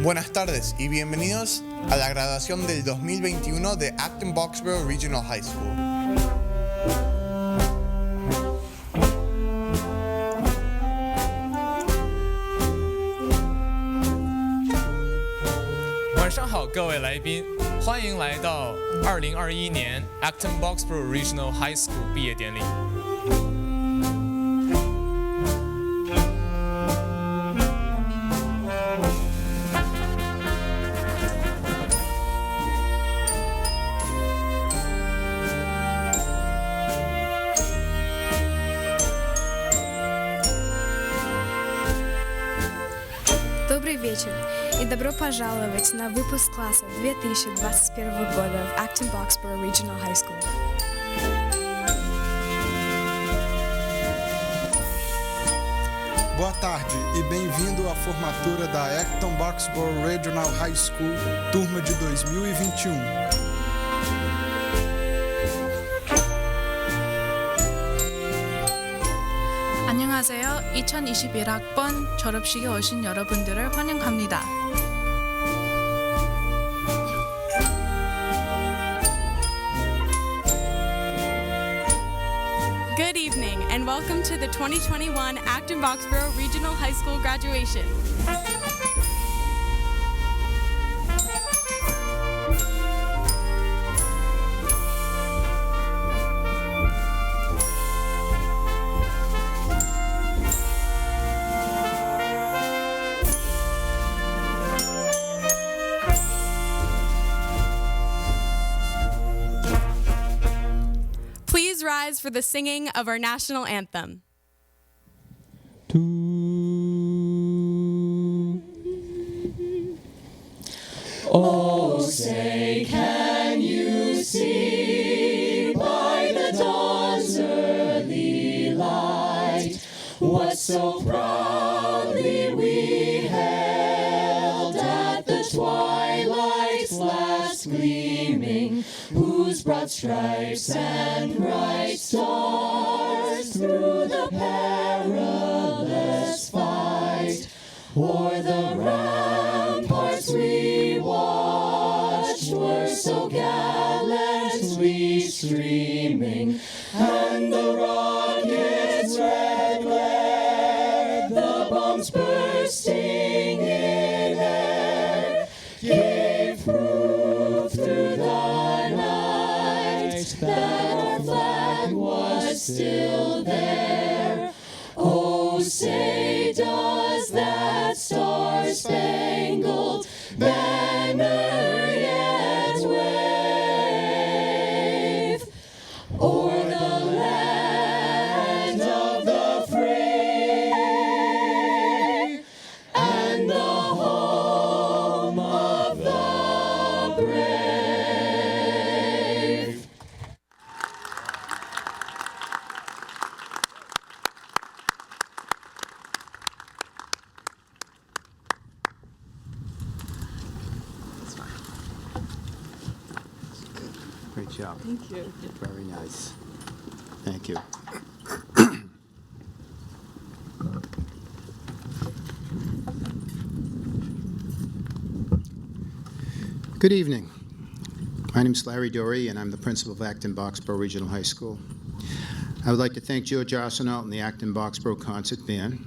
Buenas tardes y bienvenidos a la graduación del 2021 de Acton Boxborough Regional High School. Hello, 各位来宾，欢迎来到2021年 Acton Boxborough Regional High School 毕业典礼。Добрый вечер и добро пожаловать на выпуск класса 2021 года в Acton Boxborough Regional High School. Boa tarde e bem-vindo à formatura da Acton Boxborough Regional High School, turma de 2021. 안녕하세요. 2021학번 졸업식에 오신 여러분들을 환영합니다. Good evening and welcome to the 2021 Acton Boxborough Regional High School graduation. Please rise for the singing of our national anthem. Oh, say, can you see by the dawn's early light what so proudly we held at the twilight's last gleaming, whose broad stripes and bright stars through the perilous fight o'er the ramparts we watched were so gallantly streaming, and the rockets' red glare, the bombs bursting in air, gave proof through the night that our flag was still there. Oh, say, does that star-spangled banner yet wave o'er the land of the free and the home of the brave? Great job. Thank you. Very nice. Thank you. Good evening. My name is Larry Dory, and I'm the principal of Acton Boxborough Regional High School. I would like to thank George Arsenault and the Acton Boxborough Concert Band,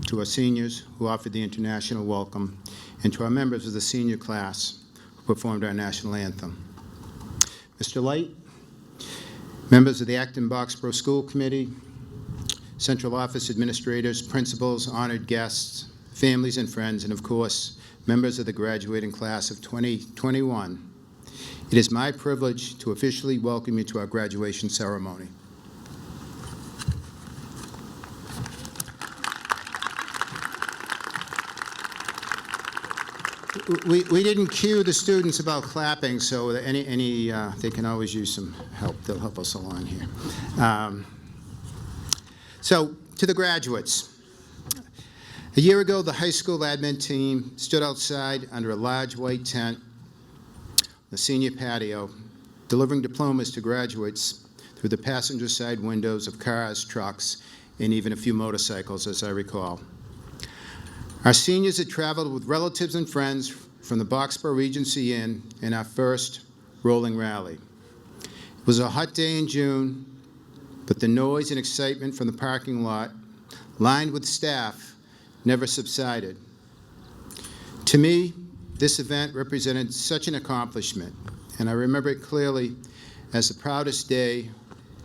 to our seniors who offered the international welcome, and to our members of the senior class who performed our national anthem. Mr. Light, members of the Acton Boxborough School Committee, Central Office administrators, principals, honored guests, families and friends, and of course, members of the graduating class of 2021, it is my privilege to officially welcome you to our graduation ceremony. We didn't cue the students about clapping, so they can always use some help. They'll help us along here. So, to the graduates. A year ago, the high school admin team stood outside under a large white tent, the senior patio, delivering diplomas to graduates through the passenger side windows of cars, trucks, and even a few motorcycles, as I recall. Our seniors had traveled with relatives and friends from the Boxborough Regency Inn in our first rolling rally. It was a hot day in June, but the noise and excitement from the parking lot, lined with staff, never subsided. To me, this event represented such an accomplishment, and I remember it clearly as the proudest day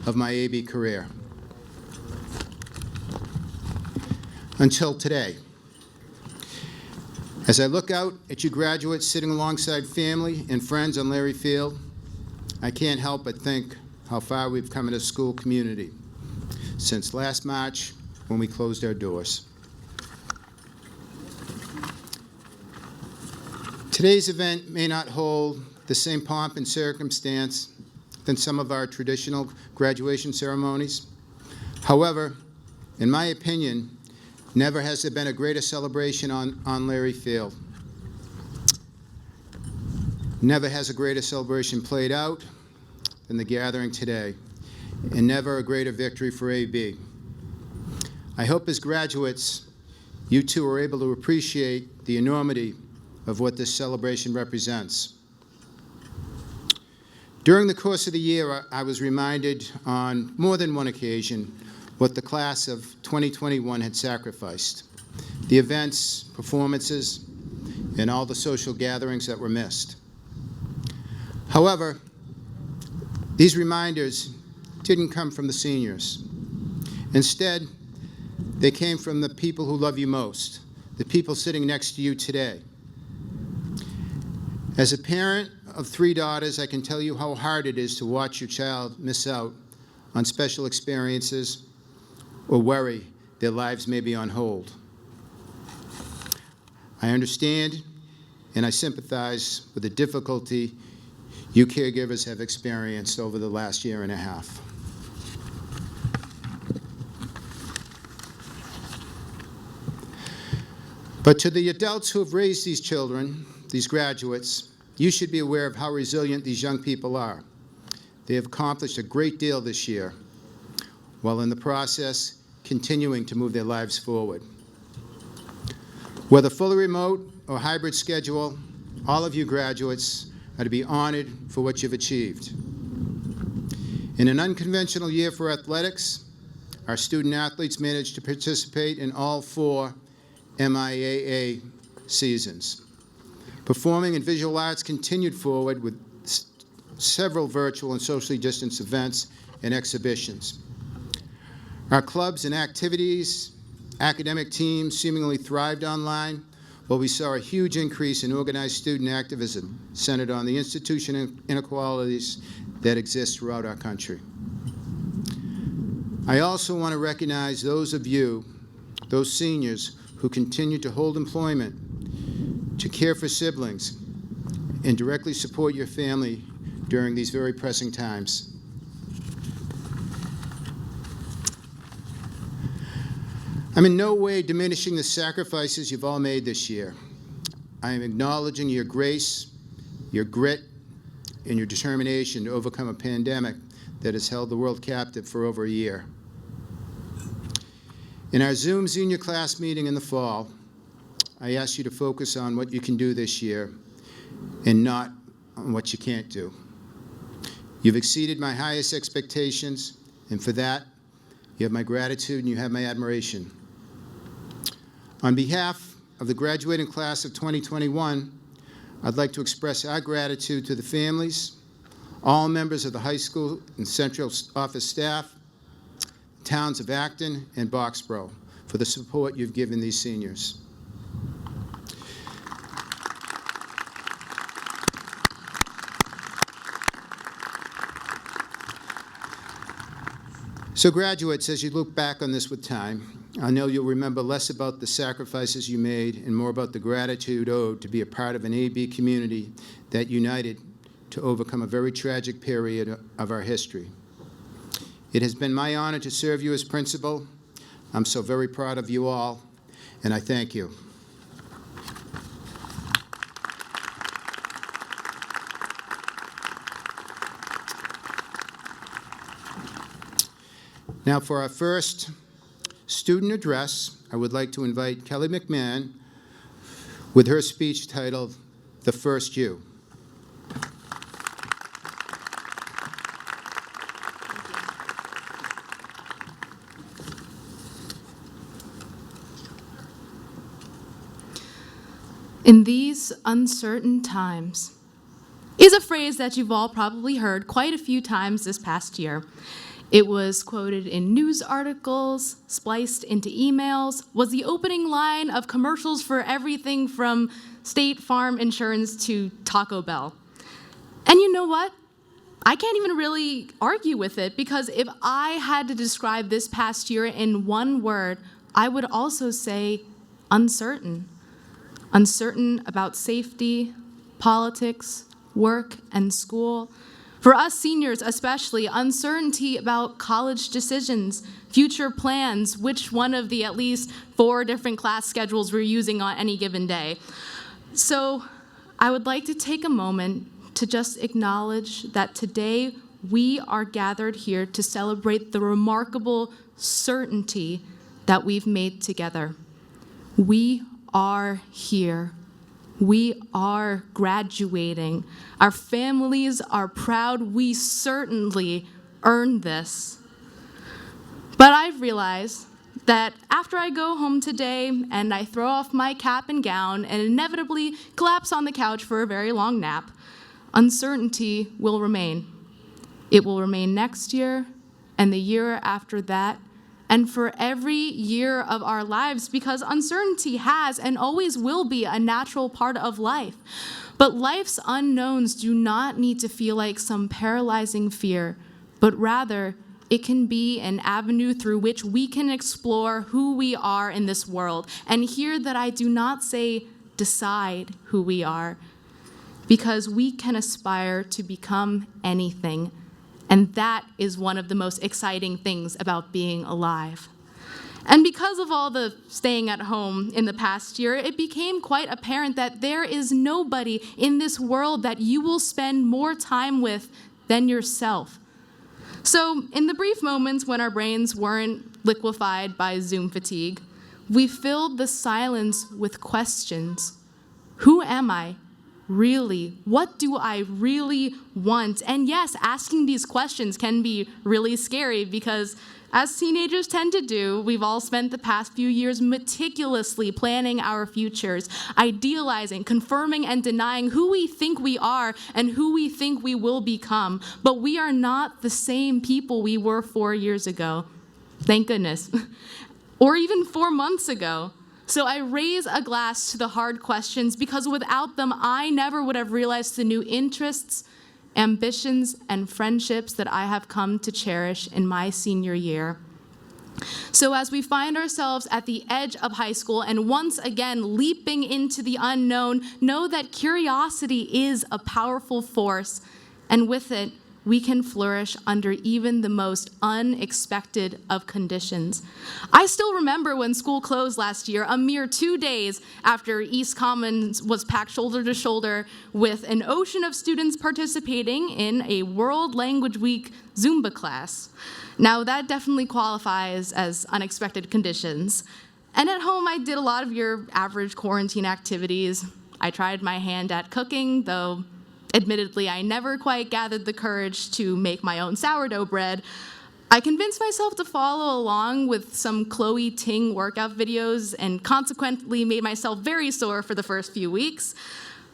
of my AB career. Until today. As I look out at you graduates sitting alongside family and friends on Larry Field, I can't help but think how far we've come in a school community since last March when we closed our doors. Today's event may not hold the same pomp and circumstance than some of our traditional graduation ceremonies. However, in my opinion, never has there been a greater celebration on Larry Field. Never has a greater celebration played out than the gathering today, and never a greater victory for AB. I hope as graduates, you too are able to appreciate the enormity of what this celebration represents. During the course of the year, I was reminded on more than one occasion what the class of 2021 had sacrificed, the events, performances, and all the social gatherings that were missed. However, these reminders didn't come from the seniors. Instead, they came from the people who love you most, the people sitting next to you today. As a parent of 3 daughters, I can tell you how hard it is to watch your child miss out on special experiences or worry their lives may be on hold. I understand and I sympathize with the difficulty you caregivers have experienced over the last year and a half. But to the adults who have raised these children, these graduates, you should be aware of how resilient these young people are. They have accomplished a great deal this year, while in the process continuing to move their lives forward. Whether fully remote or hybrid schedule, all of you graduates are to be honored for what you've achieved. In an unconventional year for athletics, our student athletes managed to participate in all 4 MIAA seasons. Performing and visual arts continued forward with several virtual and socially distanced events and exhibitions. Our clubs and activities, academic teams seemingly thrived online, while we saw a huge increase in organized student activism centered on the institutional inequalities that exist throughout our country. I also want to recognize those of you, those seniors, who continue to hold employment, to care for siblings, and directly support your family during these very pressing times. I'm in no way diminishing the sacrifices you've all made this year. I am acknowledging your grace, your grit, and your determination to overcome a pandemic that has held the world captive for over a year. In our Zoom senior class meeting in the fall, I asked you to focus on what you can do this year and not on what you can't do. You've exceeded my highest expectations, and for that, you have my gratitude and you have my admiration. On behalf of the graduating class of 2021, I'd like to express our gratitude to the families, all members of the high school and central office staff, towns of Acton and Boxborough for the support you've given these seniors. So graduates, as you look back on this with time, I know you'll remember less about the sacrifices you made and more about the gratitude owed to be a part of an AB community that united to overcome a very tragic period of our history. It has been my honor to serve you as principal. I'm so very proud of you all, and I thank you. Now for our first student address, I would like to invite Kelly Mcmahon, with her speech titled, "The First You." In these uncertain times is a phrase that you've all probably heard quite a few times this past year. It was quoted in news articles, spliced into emails, was the opening line of commercials for everything from State Farm Insurance to Taco Bell. And you know what? I can't even really argue with it, because if I had to describe this past year in one word, I would also say uncertain. Uncertain about safety, politics, work, and school. For us seniors especially, uncertainty about college decisions, future plans, which one of the at least 4 different class schedules we're using on any given day. So I would like to take a moment to just acknowledge that today we are gathered here to celebrate the remarkable certainty that we've made together. We are here. We are graduating. Our families are proud. We certainly earned this. But I've realized that after I go home today and I throw off my cap and gown and inevitably collapse on the couch for a very long nap, uncertainty will remain. It will remain next year and the year after that, and for every year of our lives, because uncertainty has and always will be a natural part of life. But life's unknowns do not need to feel like some paralyzing fear, but rather it can be an avenue through which we can explore who we are in this world. And hear that I do not say decide who we are, because we can aspire to become anything. And that is one of the most exciting things about being alive. And because of all the staying at home in the past year, it became quite apparent that there is nobody in this world that you will spend more time with than yourself. So in the brief moments when our brains weren't liquefied by Zoom fatigue, we filled the silence with questions. Who am I? Really? What do I really want? And yes, asking these questions can be really scary, because as teenagers tend to do, we've all spent the past few years meticulously planning our futures, idealizing, confirming, and denying who we think we are and who we think we will become. But we are not the same people we were 4 years ago. Thank goodness. Or even 4 months ago. So I raise a glass to the hard questions, because without them, I never would have realized the new interests, ambitions, and friendships that I have come to cherish in my senior year. So as we find ourselves at the edge of high school and once again leaping into the unknown, know that curiosity is a powerful force, and with it, we can flourish under even the most unexpected of conditions. I still remember when school closed last year, a mere 2 days after East Commons was packed shoulder to shoulder with an ocean of students participating in a World Language Week Zumba class. Now, that definitely qualifies as unexpected conditions. And at home, I did a lot of your average quarantine activities. I tried my hand at cooking, though admittedly, I never quite gathered the courage to make my own sourdough bread. I convinced myself to follow along with some Chloe Ting workout videos and consequently made myself very sore for the first few weeks.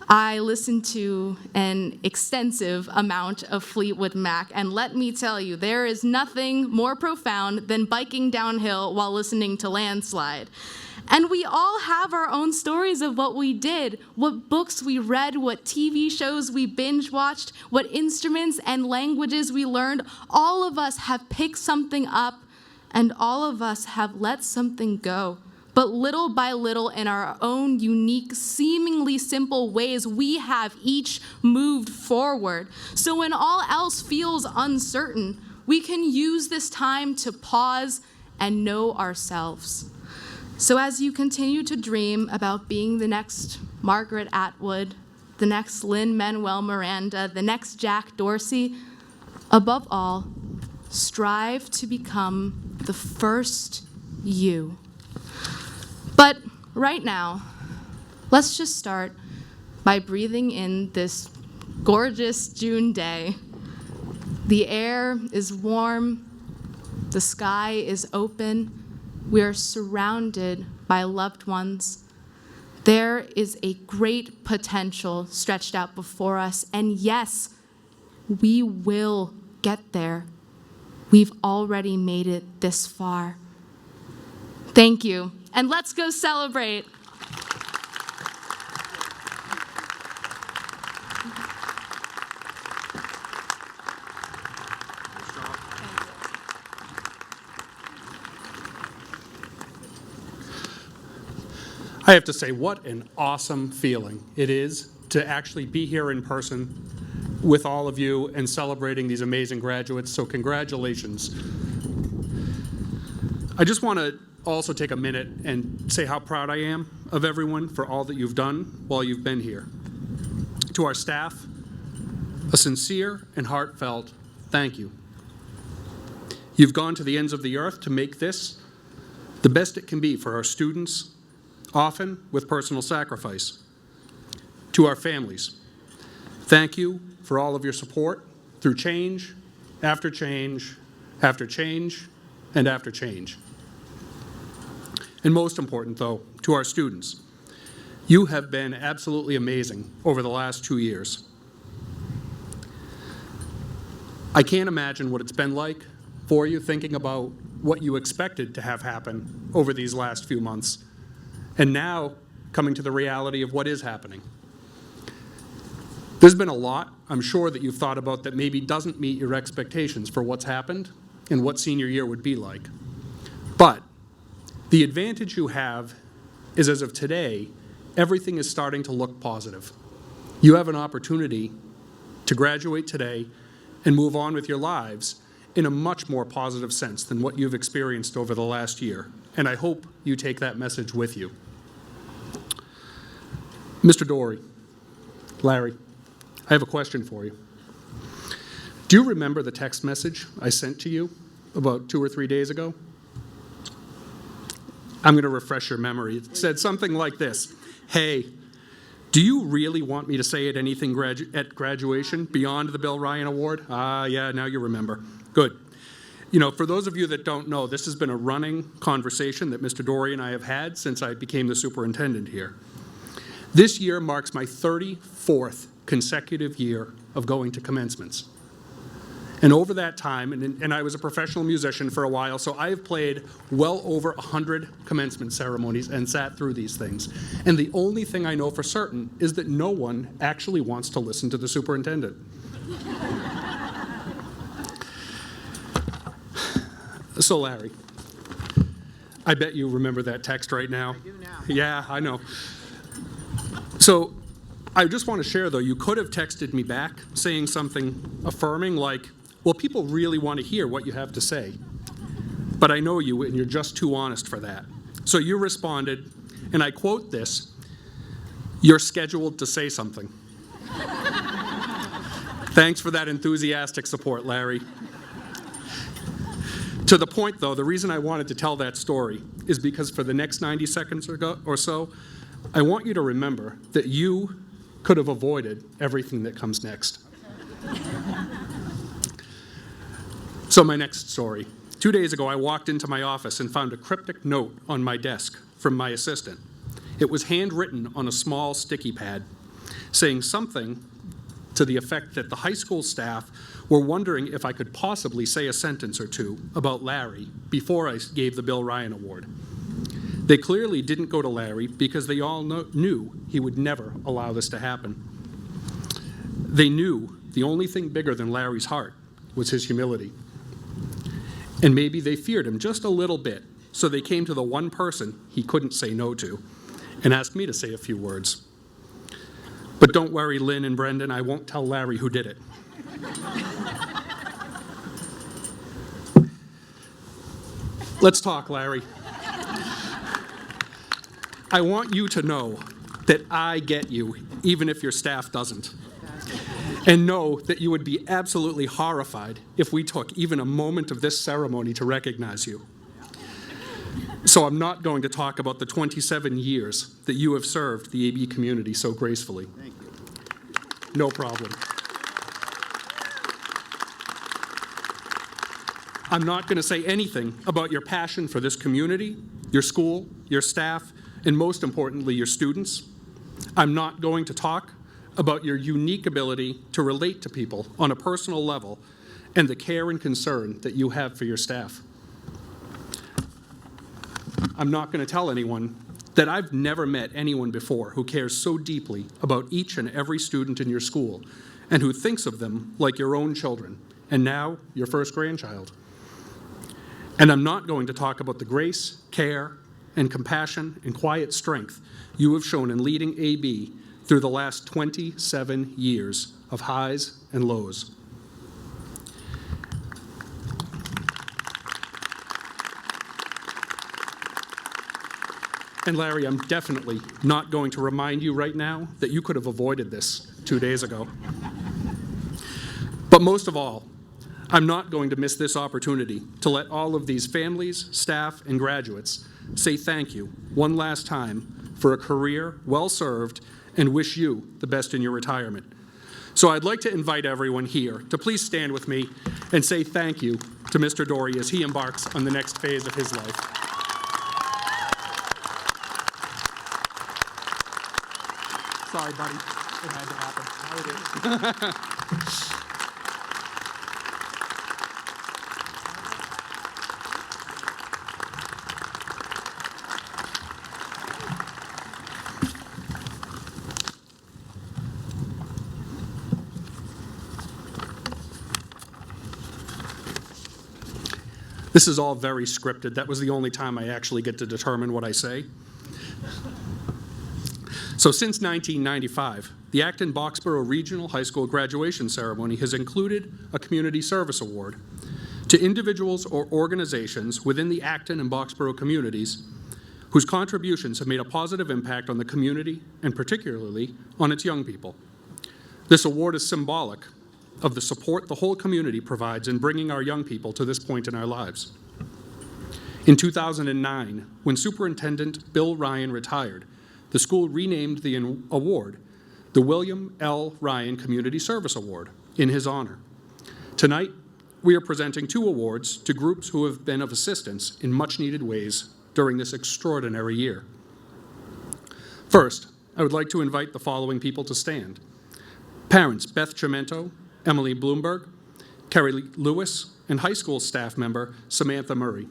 I listened to an extensive amount of Fleetwood Mac, and let me tell you, there is nothing more profound than biking downhill while listening to Landslide. And we all have our own stories of what we did, what books we read, what TV shows we binge watched, what instruments and languages we learned. All of us have picked something up, and all of us have let something go. But little by little, in our own unique, seemingly simple ways, we have each moved forward. So when all else feels uncertain, we can use this time to pause and know ourselves. So as you continue to dream about being the next Margaret Atwood, the next Lin-Manuel Miranda, the next Jack Dorsey, above all, strive to become the first you. But right now, Let's just start by breathing in this gorgeous June day. The air is warm, the sky is open, we are surrounded by loved ones. There is a great potential stretched out before us, and yes, we will get there. We've already made it this far. Thank you, and let's go celebrate. I have to say, what an awesome feeling it is to actually be here in person with all of you and celebrating these amazing graduates, so congratulations. I just want to also take a minute and say how proud I am of everyone for all that you've done while you've been here. To our staff, a sincere and heartfelt thank you. You've gone to the ends of the earth to make this the best it can be for our students, often with personal sacrifice. To our families, thank you for all of your support through change, after change, after change, and after change. And most important, though, to our students, you have been absolutely amazing over the last 2 years. I can't imagine what it's been like for you thinking about what you expected to have happen over these last few months, and now coming to the reality of what is happening. There's been a lot, I'm sure, that you've thought about that maybe doesn't meet your expectations for what's happened and what senior year would be like. But the advantage you have is, as of today, everything is starting to look positive. You have an opportunity to graduate today and move on with your lives in a much more positive sense than what you've experienced over the last year. And I hope you take that message with you. Mr. Dory, Larry, I have a question for you. Do you remember the text message I sent to you about 2 or 3 days ago? I'm going to refresh your memory. It said something like this: hey, do you really want me to say at anything at graduation beyond the Bill Ryan Award? Yeah, now you remember. Good. You know, for those of you that don't know, this has been a running conversation that Mr. Dory and I have had since I became the superintendent here. This year marks my 34th consecutive year of going to commencements. And over that time, and I was a professional musician for a while, so I've played well over 100 commencement ceremonies and sat through these things. And the only thing I know for certain is that no one actually wants to listen to the superintendent. So Larry, I bet you remember that text right now. I do now. Yeah, I know. So I just want to share, though, you could have texted me back saying something affirming like, well, people really want to hear what you have to say. But I know you, and you're just too honest for that. So you responded, and I quote this: "You're scheduled to say something." Thanks for that enthusiastic support, Larry. To the point, though, the reason I wanted to tell that story is because for the next 90 seconds or so, I want you to remember that you could have avoided everything that comes next. So my next story. 2 days ago, I walked into my office and found a cryptic note on my desk from my assistant. It was handwritten on a small sticky pad, saying something to the effect that the high school staff were wondering if I could possibly say a sentence or two about Larry before I gave the Bill Ryan Award. They clearly didn't go to Larry because they all knew he would never allow this to happen. They knew the only thing bigger than Larry's heart was his humility. And maybe they feared him just a little bit, so they came to the one person he couldn't say no to and asked me to say a few words. But don't worry, Lynn and Brendan, I won't tell Larry who did it. Let's talk, Larry. I want you to know that I get you, even if your staff doesn't. And know that you would be absolutely horrified if we took even a moment of this ceremony to recognize you. So I'm not going to talk about the 27 years that you have served the AB community so gracefully. Thank you. No problem. I'm not going to say anything about your passion for this community, your school, your staff, and most importantly, your students. I'm not going to talk about your unique ability to relate to people on a personal level and the care and concern that you have for your staff. I'm not going to tell anyone that I've never met anyone before who cares so deeply about each and every student in your school and who thinks of them like your own children, and now your first grandchild. And I'm not going to talk about the grace, care, and compassion and quiet strength you have shown in leading AB through the last 27 years of highs and lows. And Larry, I'm definitely not going to remind you right now that you could have avoided this 2 days ago. But most of all, I'm not going to miss this opportunity to let all of these families, staff, and graduates say thank you one last time for a career well served and wish you the best in your retirement. So I'd like to invite everyone here to please stand with me and say thank you to Mr. Dory as he embarks on the next phase of his life. Sorry, buddy. It had to happen. This is all very scripted. That was the only time I actually get to determine what I say. So since 1995, the Acton-Boxborough Regional High School graduation ceremony has included a community service award to individuals or organizations within the Acton and Boxborough communities whose contributions have made a positive impact on the community and particularly on its young people. This award is symbolic of the support the whole community provides in bringing our young people to this point in our lives. In 2009, when Superintendent Bill Ryan retired, the school renamed the award the William L. Ryan Community Service Award in his honor. Tonight, we are presenting 2 awards to groups who have been of assistance in much-needed ways during this extraordinary year. First, I would like to invite the following people to stand. Parents Beth Chimento, Emily Bloomberg, Kerry Lewis, and high school staff member Samantha Murray.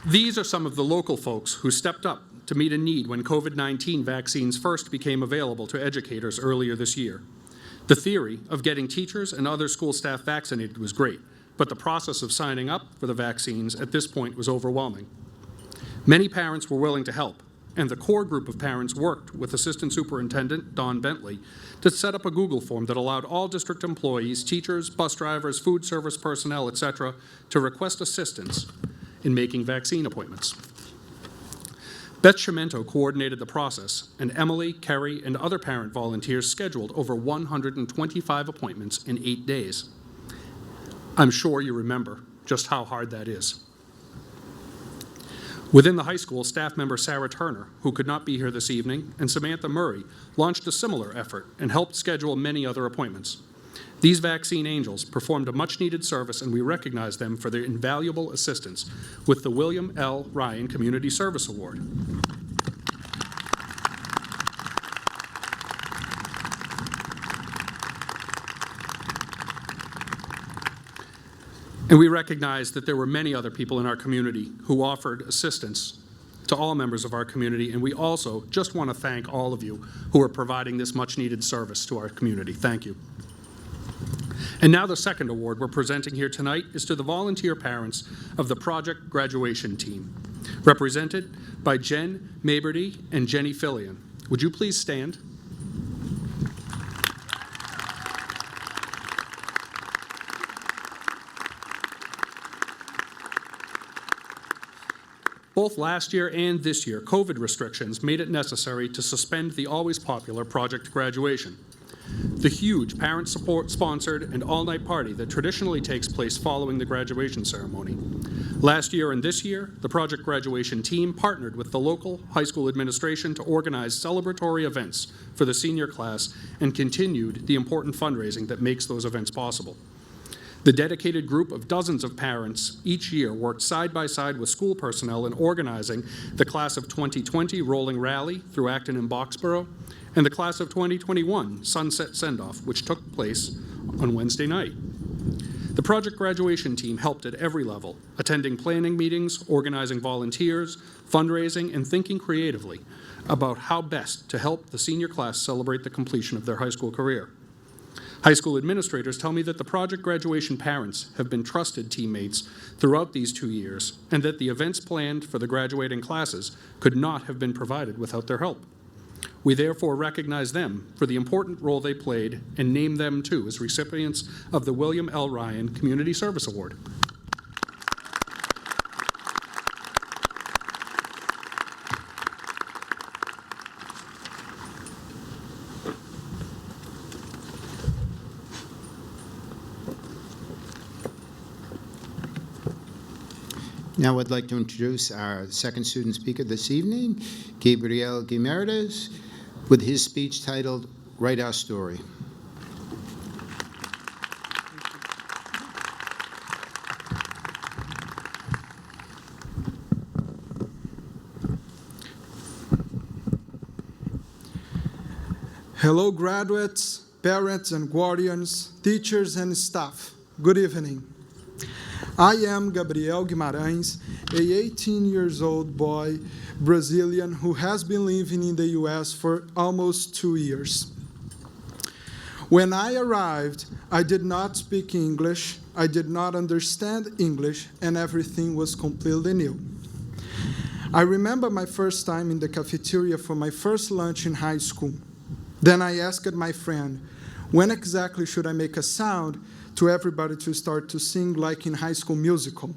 These are some of the local folks who stepped up to meet a need when COVID-19 vaccines first became available to educators earlier this year. The theory of getting teachers and other school staff vaccinated was great, but the process of signing up for the vaccines at this point was overwhelming. Many parents were willing to help, and the core group of parents worked with Assistant Superintendent Don Bentley to set up a Google form that allowed all district employees, teachers, bus drivers, food service personnel, etc., to request assistance in making vaccine appointments. Beth Chimento coordinated the process, and Emily, Kerry, and other parent volunteers scheduled over 125 appointments in 8 days. I'm sure you remember just how hard that is. Within the high school, staff member Sarah Turner, who could not be here this evening, and Samantha Murray launched a similar effort and helped schedule many other appointments. These vaccine angels performed a much-needed service, and we recognize them for their invaluable assistance with the William L. Ryan Community Service Award. And we recognize that there were many other people in our community who offered assistance to all members of our community, and we also just want to thank all of you who are providing this much-needed service to our community. Thank you. And now the second award we're presenting here tonight is to the volunteer parents of the Project Graduation Team, represented by Jen Maberty and Jenny Fillion. Would you please stand? Both last year and this year, COVID restrictions made it necessary to suspend the always popular Project Graduation. the huge parent sponsored and all-night party that traditionally takes place following the graduation ceremony. Last year and this year, the project graduation team partnered with the local high school administration to organize celebratory events for the senior class and continued the important fundraising that makes those events possible. The dedicated group of dozens of parents each year worked side by side with school personnel in organizing the Class of 2020 Rolling Rally through Acton and Boxborough, and the Class of 2021 Sunset Send-Off, which took place on Wednesday night. The project graduation team helped at every level, attending planning meetings, organizing volunteers, fundraising, and thinking creatively about how best to help the senior class celebrate the completion of their high school career. High school administrators tell me that the project graduation parents have been trusted teammates throughout these 2 years, and that the events planned for the graduating classes could not have been provided without their help. We therefore recognize them for the important role they played and name them, too, as recipients of the William L. Ryan Community Service Award. Now I'd like to introduce our second student speaker this evening, Gabriel Guimaraes, with his speech titled, Write Our Story. Hello, graduates, parents and guardians, teachers and staff. Good evening. I am Gabriel Guimarães, a 18-year-old boy, Brazilian, who has been living in the U.S. for almost 2 years. When I arrived, I did not speak English, I did not understand English, and everything was completely new. I remember my first time in the cafeteria for my first lunch in high school. Then I asked my friend, when exactly should I make a sound to everybody to start to sing like in High School Musical?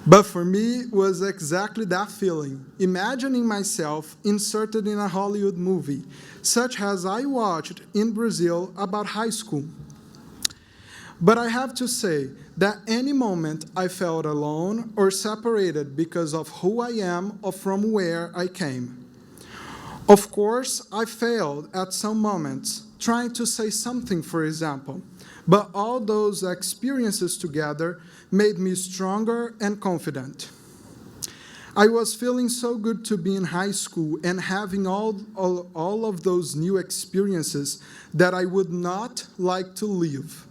But for me, it was exactly that feeling, imagining myself inserted in a Hollywood movie, such as I watched in Brazil about high school. But I have to say that any moment I felt alone or separated because of who I am or from where I came. Of course, I failed at some moments, trying to say something, for example, but all those experiences together made me stronger and confident. I was feeling so good to be in high school and having all of those new experiences that I would not like to leave.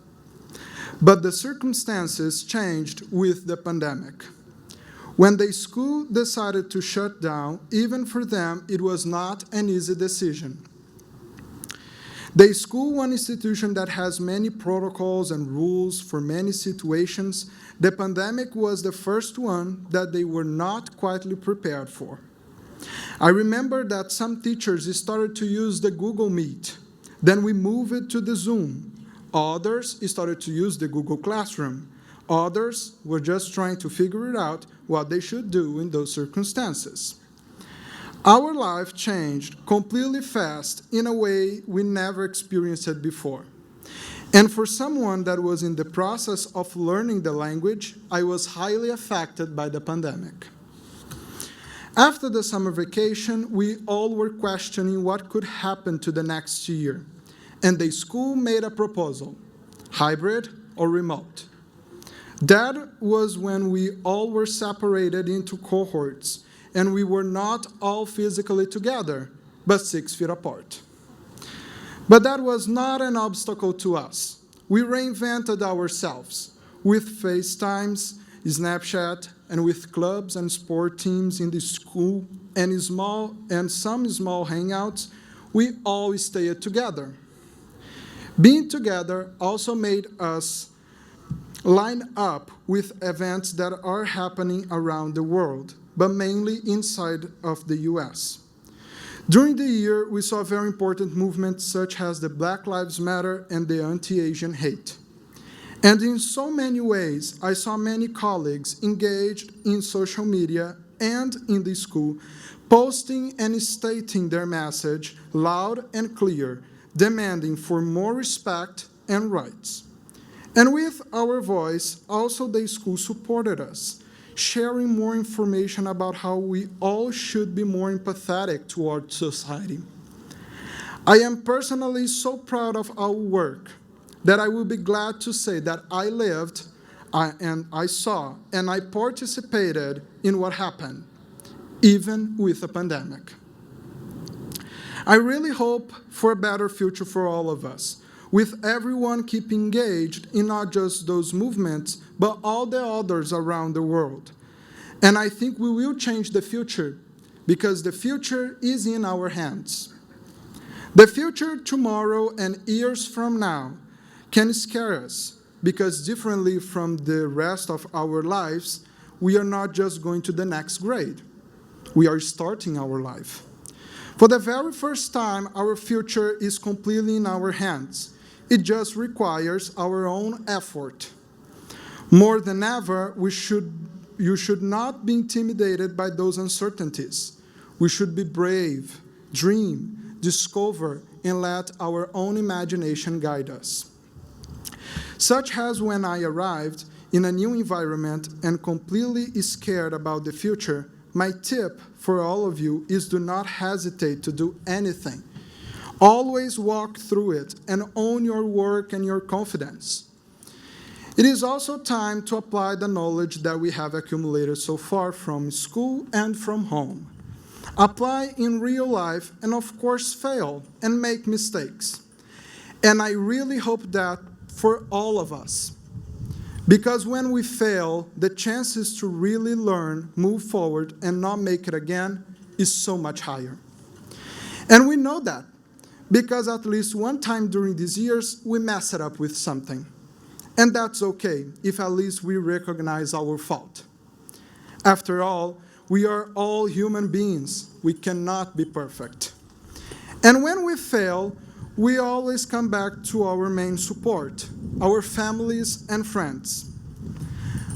But the circumstances changed with the pandemic. When the school decided to shut down, even for them, it was not an easy decision. The school, one institution that has many protocols and rules for many situations, the pandemic was the first one that they were not quietly prepared for. I remember that some teachers started to use the Google Meet. Then we moved it to the Zoom. Others started to use the Google Classroom. Others were just trying to figure it out what they should do in those circumstances. Our life changed completely fast in a way we never experienced it before. And for someone that was in the process of learning the language, I was highly affected by the pandemic. After the summer vacation, we all were questioning what could happen to the next year. And the school made a proposal, hybrid or remote. That was when we all were separated into cohorts, and we were not all physically together, but 6 feet apart. But that was not an obstacle to us. We reinvented ourselves with FaceTimes, Snapchat, and with clubs and sport teams in the school and some small hangouts. We all stayed together. Being together also made us line up with events that are happening around the world, but mainly inside of the US. During the year, we saw very important movements such as the Black Lives Matter and the anti-Asian hate. And in so many ways, I saw many colleagues engaged in social media and in the school, posting and stating their message loud and clear, demanding for more respect and rights. And with our voice, also the school supported us, sharing more information about how we all should be more empathetic towards society. I am personally so proud of our work that I will be glad to say that I lived, and I saw, and I participated in what happened, even with a pandemic. I really hope for a better future for all of us, with everyone keeping engaged in not just those movements, but all the others around the world. And I think we will change the future, because the future is in our hands. The future tomorrow and years from now can scare us, because differently from the rest of our lives, we are not just going to the next grade. We are starting our life. For the very first time, our future is completely in our hands. It just requires our own effort. More than ever, you should not be intimidated by those uncertainties. We should be brave, dream, discover, and let our own imagination guide us. Such as when I arrived in a new environment and completely scared about the future, my tip for all of you is do not hesitate to do anything. Always walk through it and own your work and your confidence. It is also time to apply the knowledge that we have accumulated so far from school and from home. Apply in real life and, of course, fail and make mistakes. And I really hope that for all of us. Because when we fail, the chances to really learn, move forward, and not make it again is so much higher. And we know that because at least one time during these years, we mess it up with something. And that's okay, if at least we recognize our fault. After all, we are all human beings. We cannot be perfect. And when we fail, we always come back to our main support, our families and friends.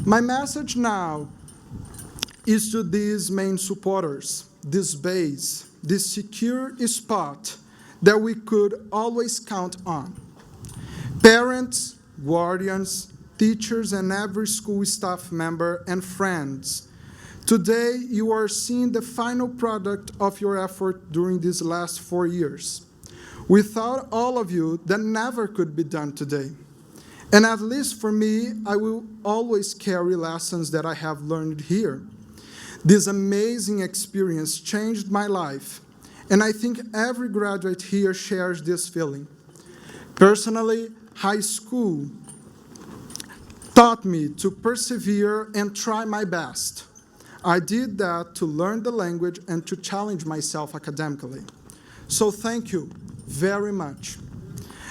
My message now is to these main supporters, this base, this secure spot that we could always count on. Parents, guardians, teachers, and every school staff member and friends, today you are seeing the final product of your effort during these last 4 years. Without all of you, that never could be done today. And at least for me, I will always carry lessons that I have learned here. This amazing experience changed my life, and I think every graduate here shares this feeling. Personally, high school taught me to persevere and try my best. I did that to learn the language and to challenge myself academically. So thank you very much.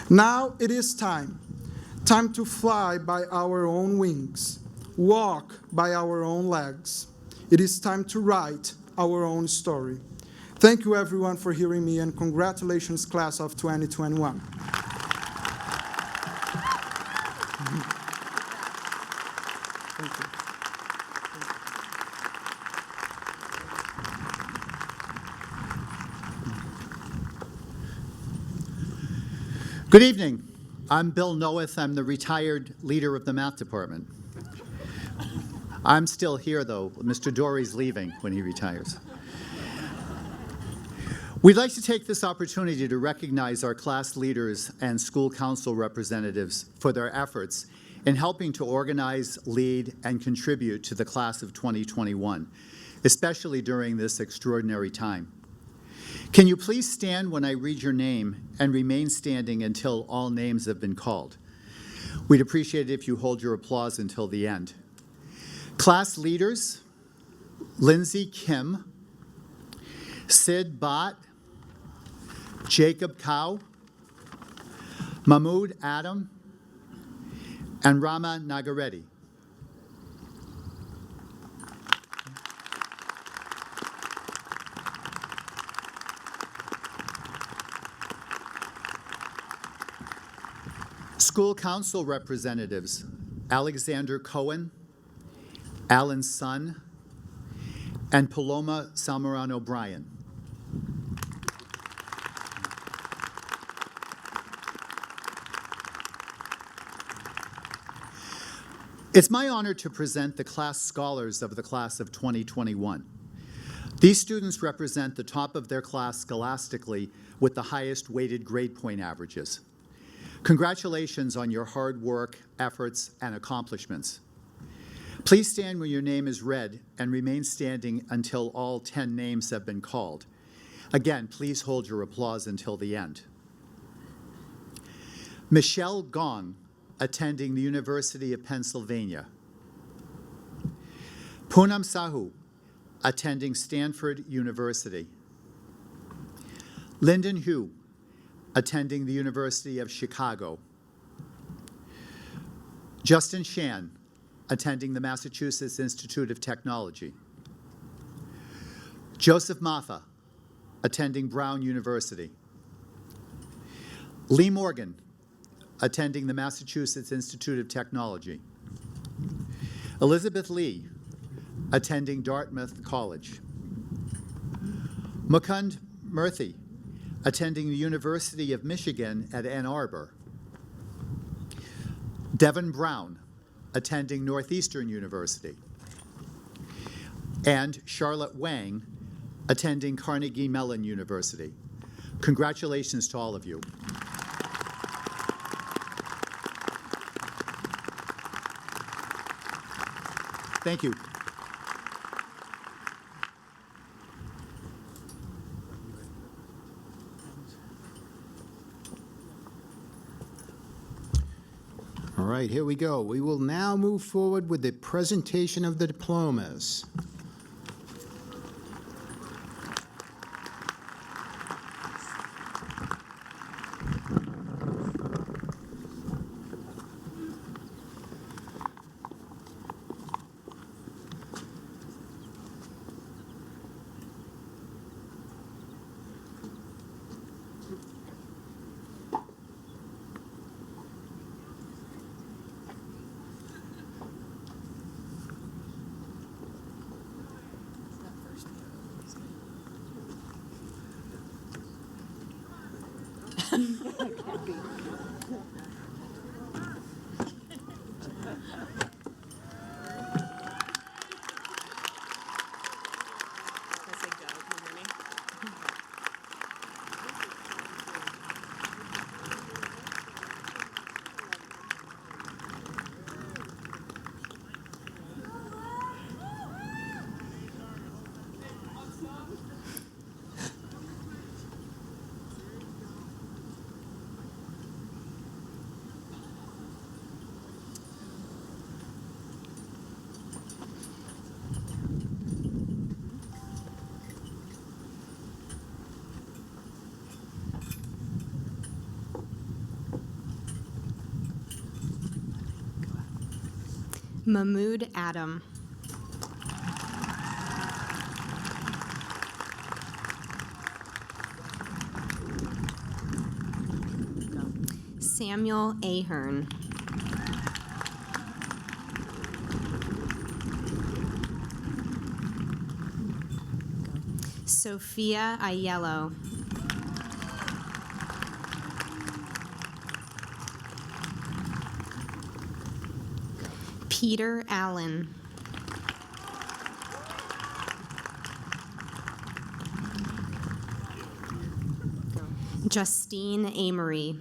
Now it is time to fly by our own wings, walk by our own legs. It is time to write our own story. Thank you everyone for hearing me, and congratulations class of 2021. Thank you. Good evening. I'm Bill Noeth. I'm the retired leader of the math department. I'm still here, though. Mr. Dory's leaving when he retires. We'd like to take this opportunity to recognize our class leaders and school council representatives for their efforts in helping to organize, lead, and contribute to the class of 2021, especially during this extraordinary time. Can you please stand when I read your name and remain standing until all names have been called? We'd appreciate it if you hold your applause until the end. Class leaders, Lindsay Kim, Sid Bott, Jacob Cow, Mahmood Adam, and Rama Nagareddy. School council representatives, Alexander Cohen, Alan Sun, and Paloma Salmoran O'Brien. It's my honor to present the class scholars of the class of 2021. These students represent the top of their class scholastically with the highest weighted grade point averages. Congratulations on your hard work, efforts, and accomplishments. Please stand when your name is read and remain standing until all 10 names have been called. Again, please hold your applause until the end. Michelle Gong, attending the University of Pennsylvania. Poonam Sahu, attending Stanford University. Lyndon Hu, attending the University of Chicago. Justin Shan, attending the Massachusetts Institute of Technology. Joseph Matha, attending Brown University. Lee Morgan, attending the Massachusetts Institute of Technology. Elizabeth Lee, attending Dartmouth College. Mukund Murthy, attending the University of Michigan at Ann Arbor. Devin Brown, attending Northeastern University. And Charlotte Wang, attending Carnegie Mellon University. Congratulations to all of you. Thank you. All right, here we go. We will now move forward with the presentation of the diplomas. Mahmood Adam. Samuel Ahern. Sophia Aiello. Peter Allen. Justine Amory.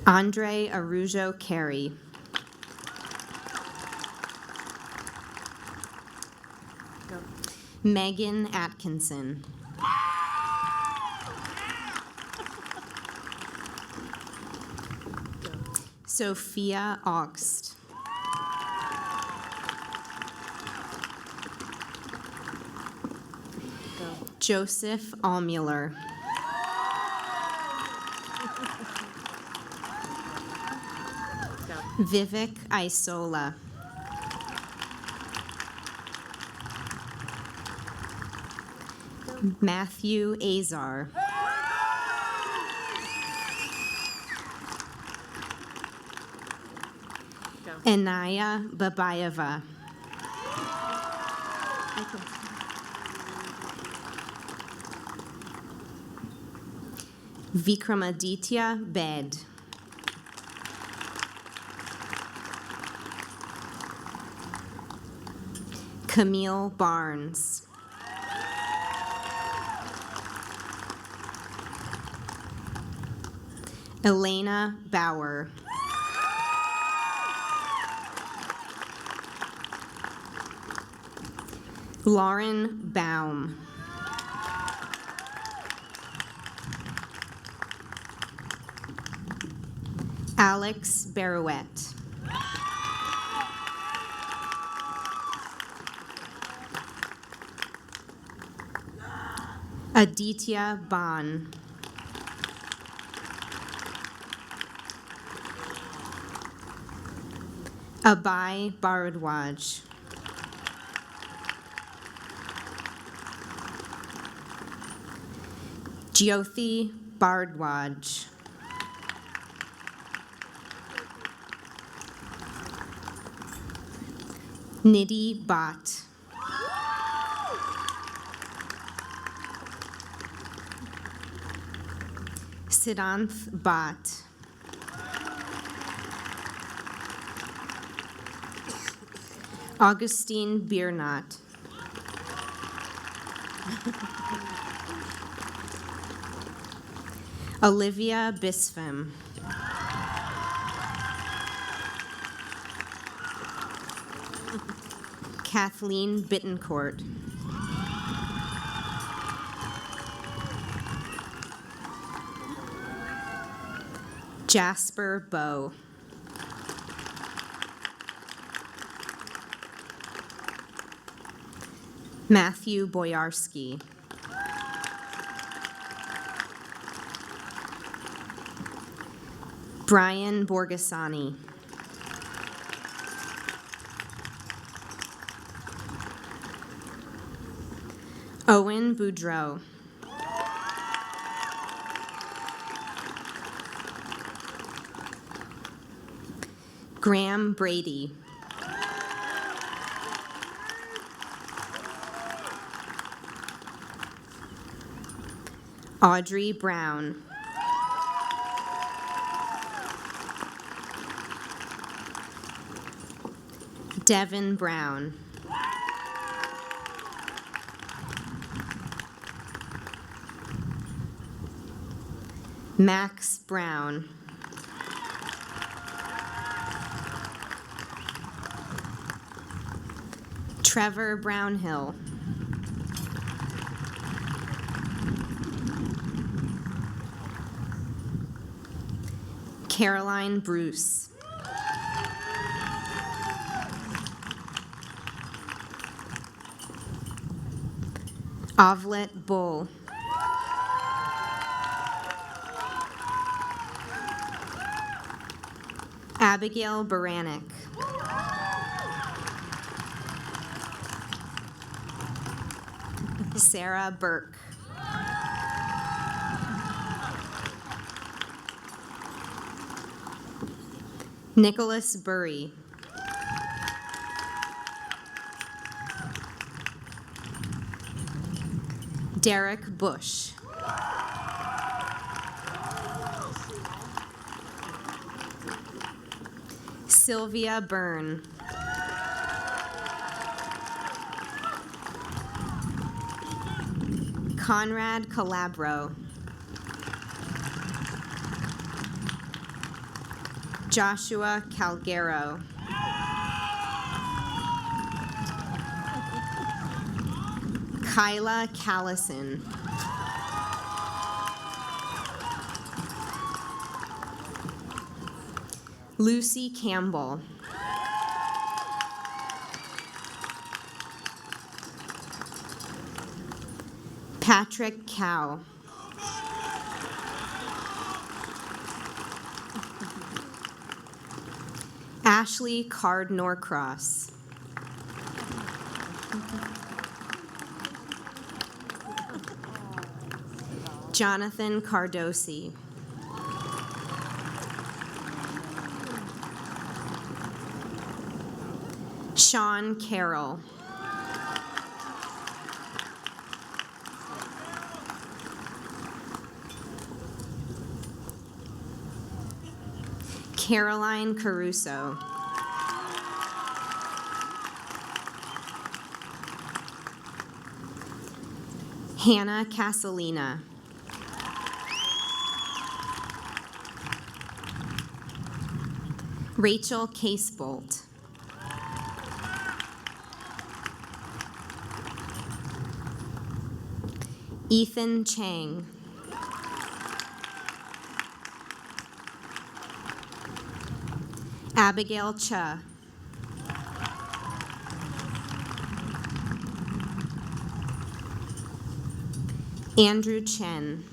Andre Arujo Carey. Megan Atkinson. Sophia Augst. Joseph Allmuller. Vivek Isola. Matthew Azar. Anaya Babayeva. Vikramaditya Bed. Camille Barnes. Elena Bauer. Lauren Baum. Alex Barouette. Aditya Ban. Abai Bharadwaj. Jyothi Bharadwaj. Nidhi Bhatt. Siddhanth Bhatt. Augustine Biernat. Olivia Bispham. Kathleen Bittencourt. Jasper Bowe. Matthew Boyarsky. Brian Borgasani. Owen Boudreau. Graham Brady. Audrey Brown. Devin Brown. Max Brown. Trevor Brownhill. Caroline Bruce. Ovlet Bull. Abigail Baranek. Sarah Burke. Nicholas Burry. Derek Bush. Sylvia Byrne. Conrad Calabro. Joshua Calgaro. Kyla Callison. Lucy Campbell. Patrick Cow. Ashley Card Norcross. Jonathan Cardosi. Sean Carroll. Caroline Caruso. Hannah Casalina. Rachel Casebolt. Ethan Chang. Abigail Cha. Andrew Chen.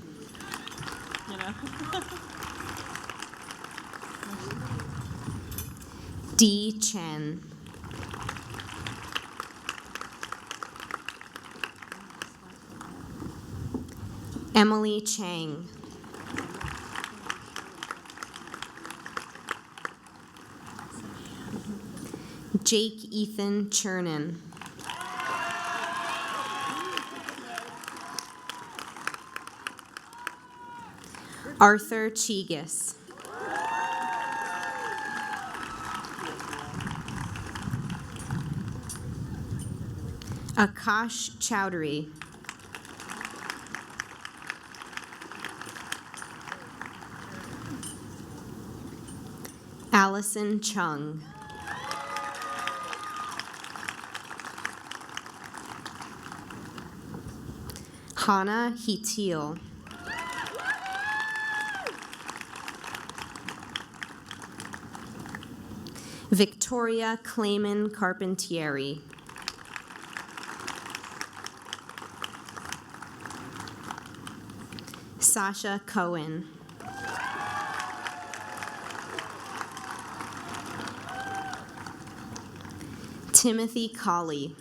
Dee Chen. Emily Chang. Jake Ethan Chernin. Arthur Chigas. Akash Chowdhury. Allison Chung. Hannah Heatil. Victoria Clayman Carpentieri. Sasha Cohen. Timothy Colley.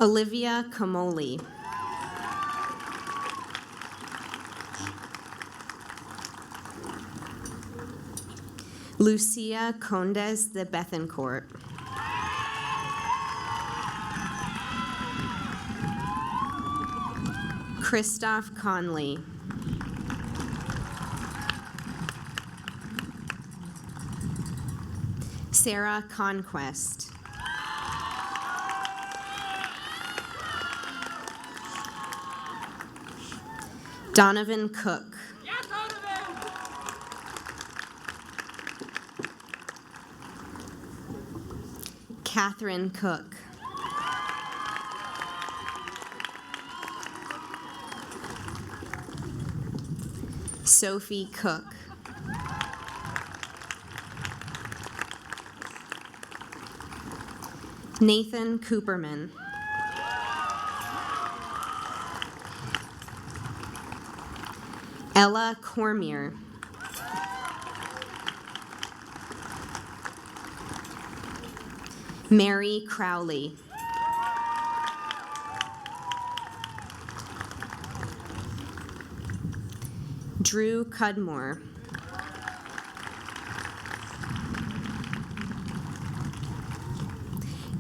Olivia Kamoli. Lucia Condes de Bethencourt. Christoph Conley. Sarah Conquest. Donovan Cook. Catherine Cook. Sophie Cook. Nathan Cooperman. Ella Cormier. Mary Crowley. Drew Cudmore.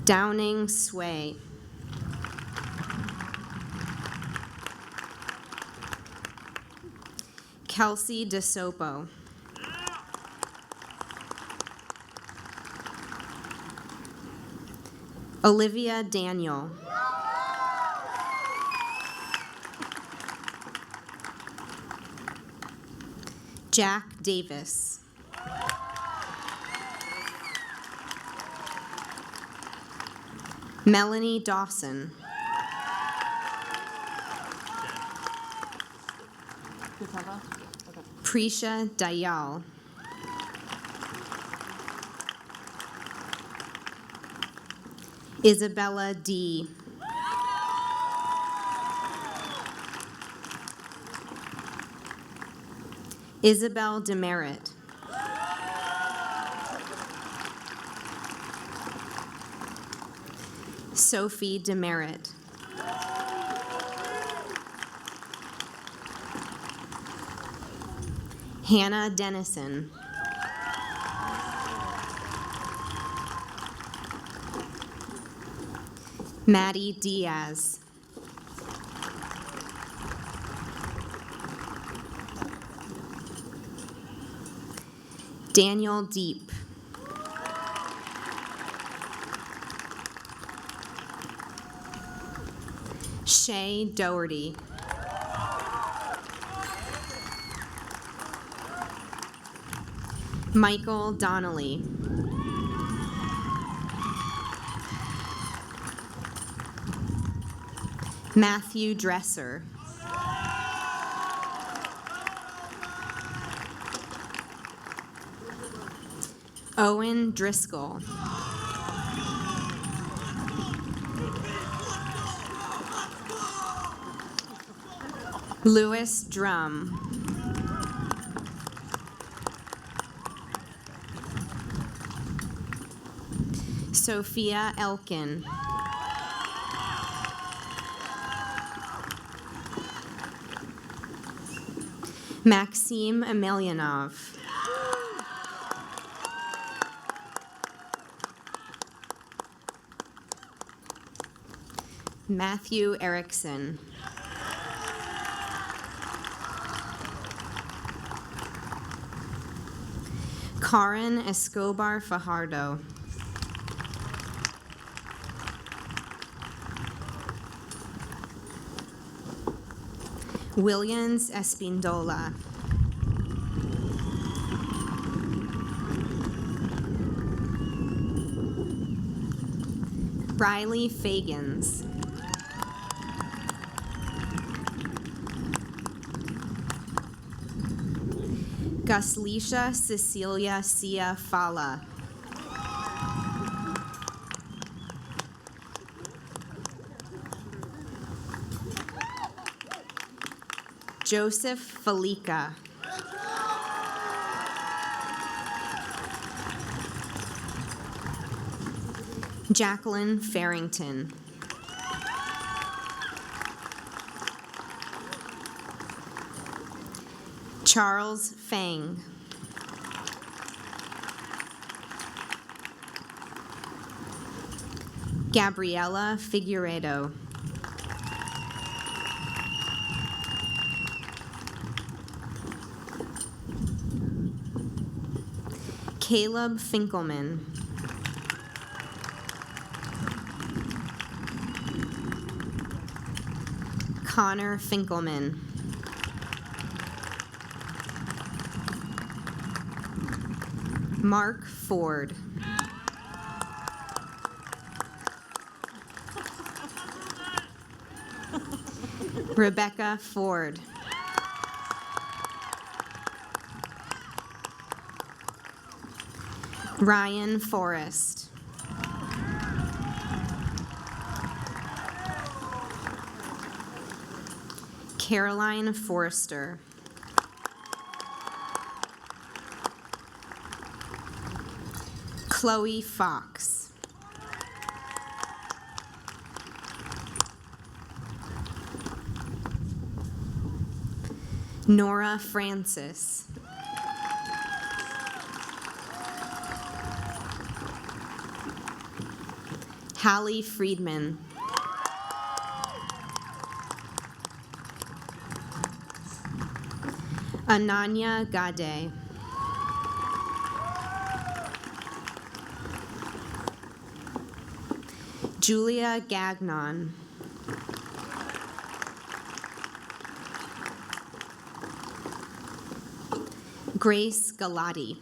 Downing Sway. Kelsey DeSopo. Olivia Daniel. Jack Davis. Melanie Dawson. Prisha Dayal. Isabella D. Isabel Demerit. Sophie Demerit. Hannah Dennison. Maddie Diaz. Daniel Deep. Shay Doherty. Michael Donnelly. Matthew Dresser. Owen Driscoll. Lewis Drum. Sophia Elkin. Maxime Emelianov. Matthew Erickson. Karen Escobar Fajardo. Williams Espindola. Riley Fagans. Guslisha Cecilia Sia Fala. Joseph Felica. Jacqueline Farrington. Charles Fang. Gabriela Figueredo. Caleb Finkelman. Connor Finkelman. Mark Ford. Rebecca Ford. Ryan Forrest. Caroline Forrester. Chloe Fox. Nora Francis. Hallie Friedman. Ananya Gade. Julia Gagnon. Grace Galati.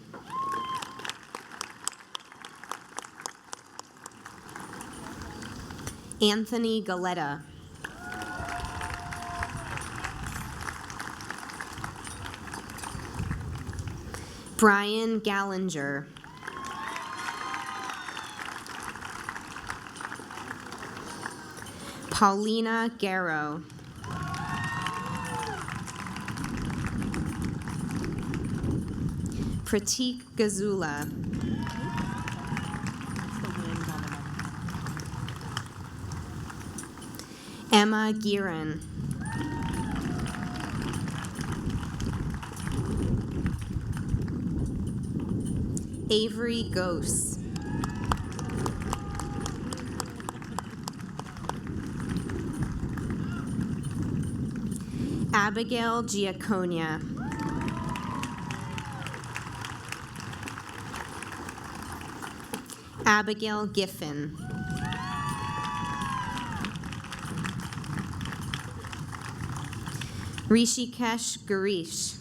Anthony Galetta. Brian Gallinger. Paulina Garrow. Pratik Gazula. Emma Giron. Avery Gose. Abigail Giaconia. Abigail Giffen. Rishikesh Garish.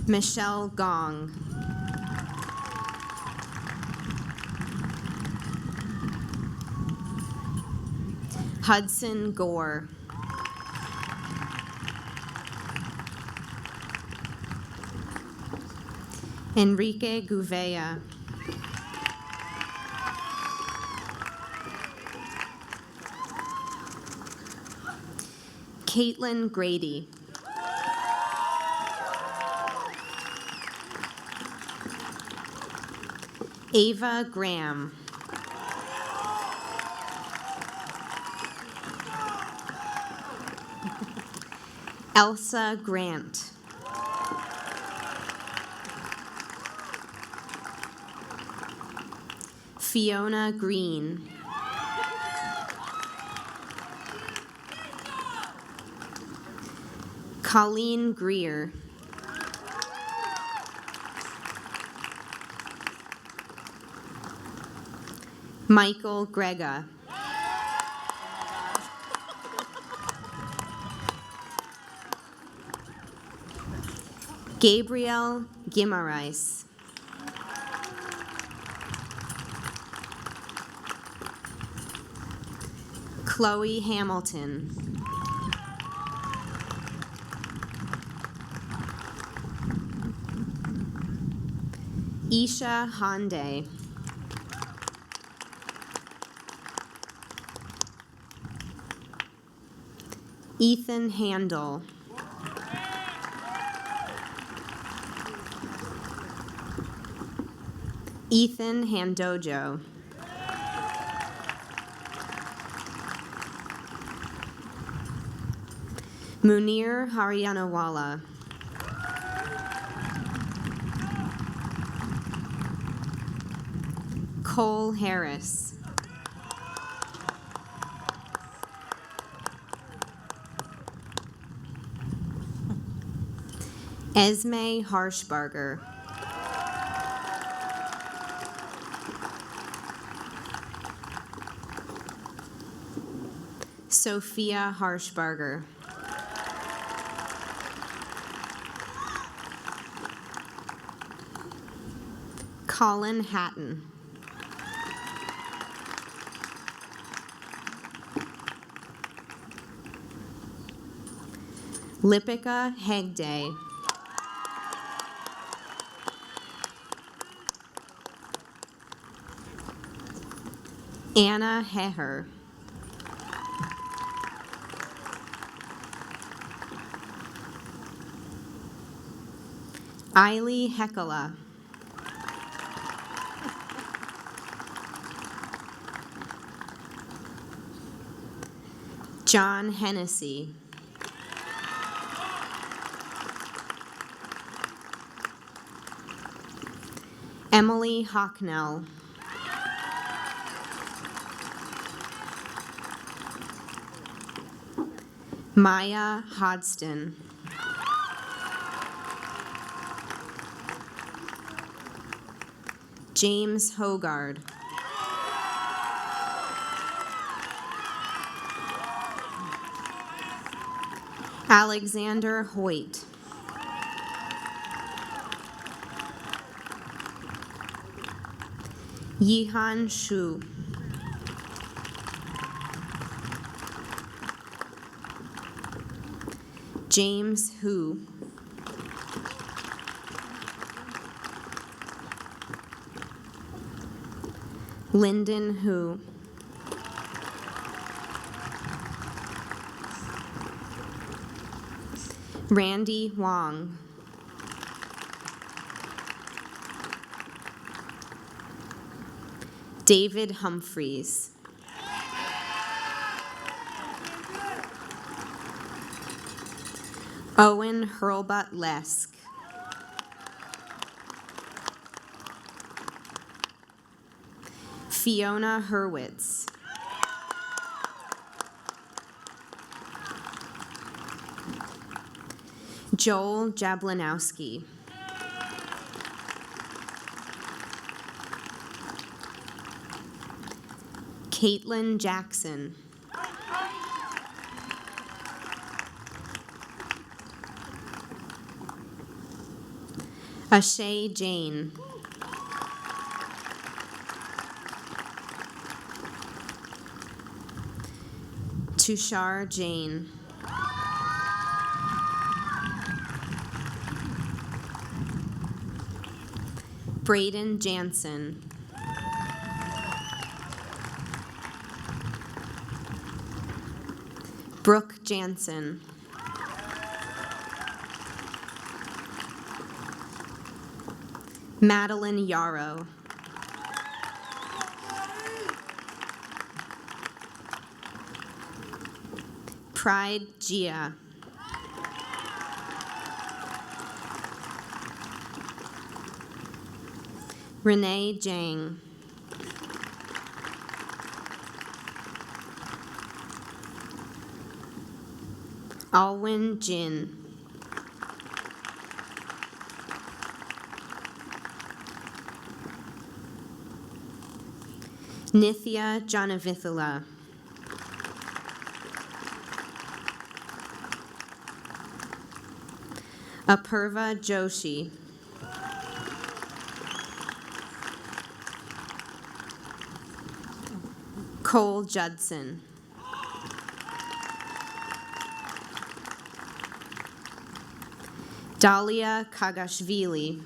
Michelle Gong. Hudson Gore. Enrique Gouveia. Caitlin Grady. Ava Graham. Elsa Grant. Fiona Green. Colleen Greer. Michael Grega. Gabriel Guimaraes. Chloe Hamilton. Isha Honde. Ethan Handel. Ethan Handojo. Munir Haryanawala. Cole Harris. Esme Harshbarger. Sophia Harshbarger. Colin Hatton. Lipika Hegde. Anna Heher. Eiley Hekala. John Hennessy. Emily Hocknell. Maya Hodgson. James Hogard. Alexander Hoyt. Yihan Shu. James Hu. Lyndon Hu. Randy Wong. David Humphreys. Owen Hurlbut Lesk. Fiona Hurwitz. Joel Jablanowski. Caitlin Jackson. Ashay Jane. Tushar Jane. Braden Jansen. Brooke Jansen. Madeline Yarrow. Pride Gia. Renee Jang. Alwyn Jin. Nithya Janavithula. Apurva Joshi. Cole Judson. Dalia Kagashvili.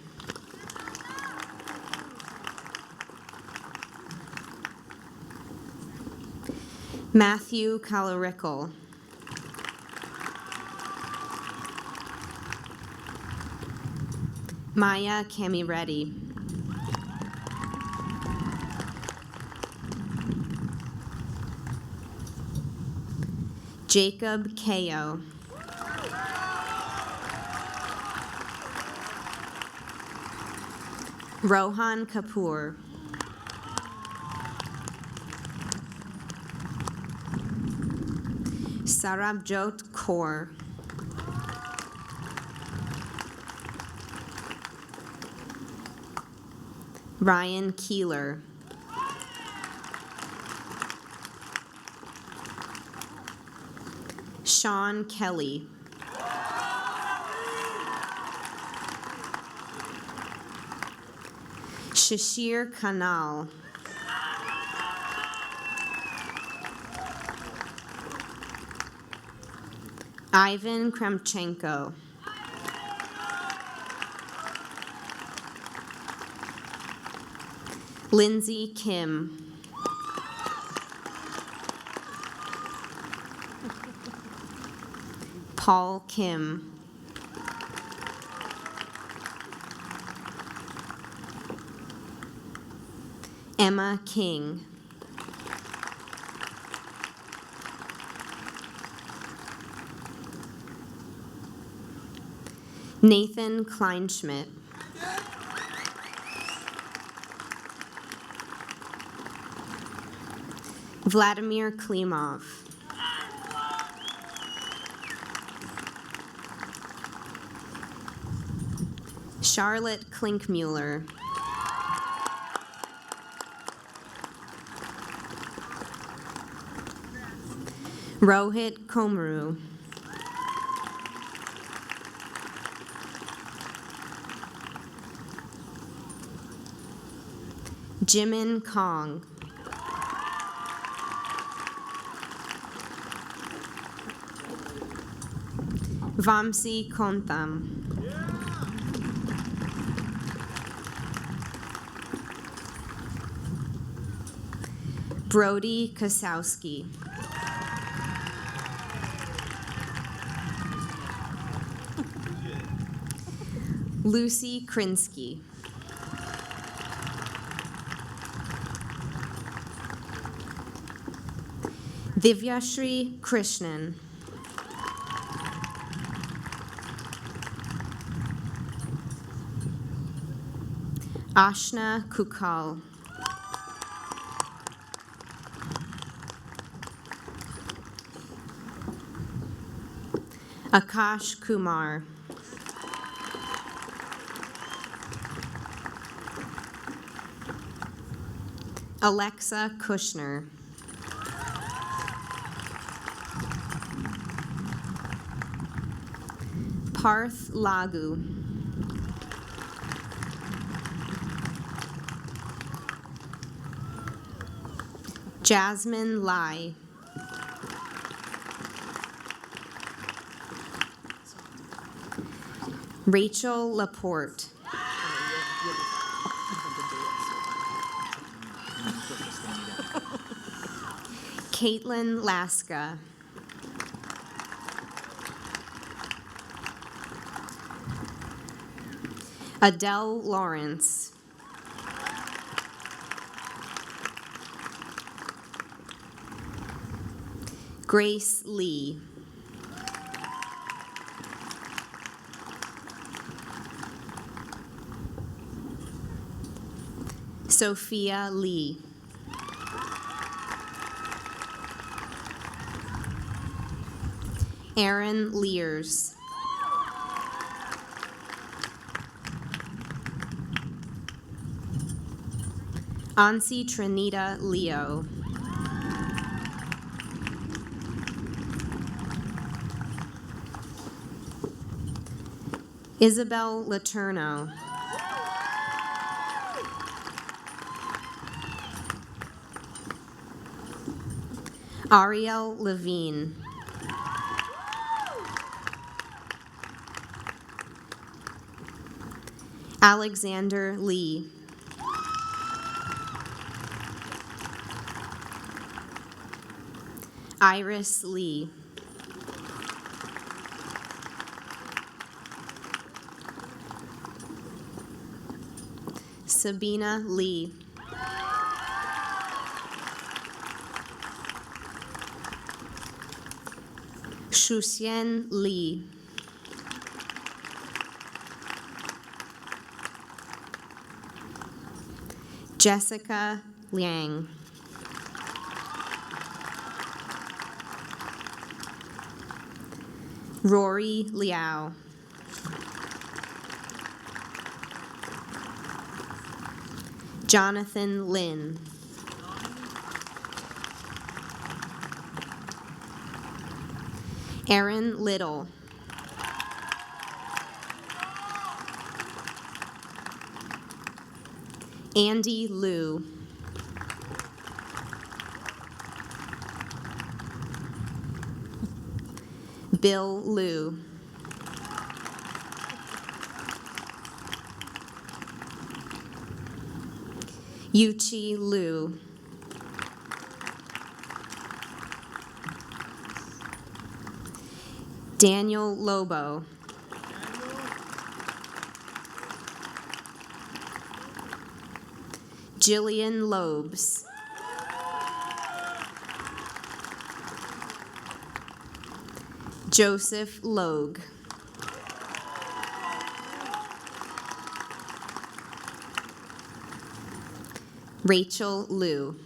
Matthew Kalorikal. Maya Kamireddy. Jacob Kao. Rohan Kapoor. Sarabjot Kaur. Ryan Keeler. Sean Kelly. Shashir Kanal. Ivan Kremchenko. Lindsay Kim. Paul Kim. Emma King. Nathan Kleinschmidt. Vladimir Klimov. Charlotte Klinkmuller. Rohit Komaru. Jimin Kong. Vamsi Kontham. Brody Kosowski. Lucy Krinsky. Divyashri Krishnan. Ashna Kukal. Akash Kumar. Alexa Kushner. Parth Lagu. Jasmine Lai. Rachel Laporte. Caitlin Laska. Adele Lawrence. Grace Lee. Sophia Lee. Aaron Lears. Ansi Trinita Leo. Isabel Laterno. Ariel Levine. Alexander Lee. Iris Lee. Sabina Lee. Shuxian Lee. Jessica Liang. Rory Liao. Jonathan Lin. Aaron Little. Andy Liu. Bill Liu. Yuchi Liu. Daniel Lobo. Jillian Lobes. Joseph Logue. Rachel Liu.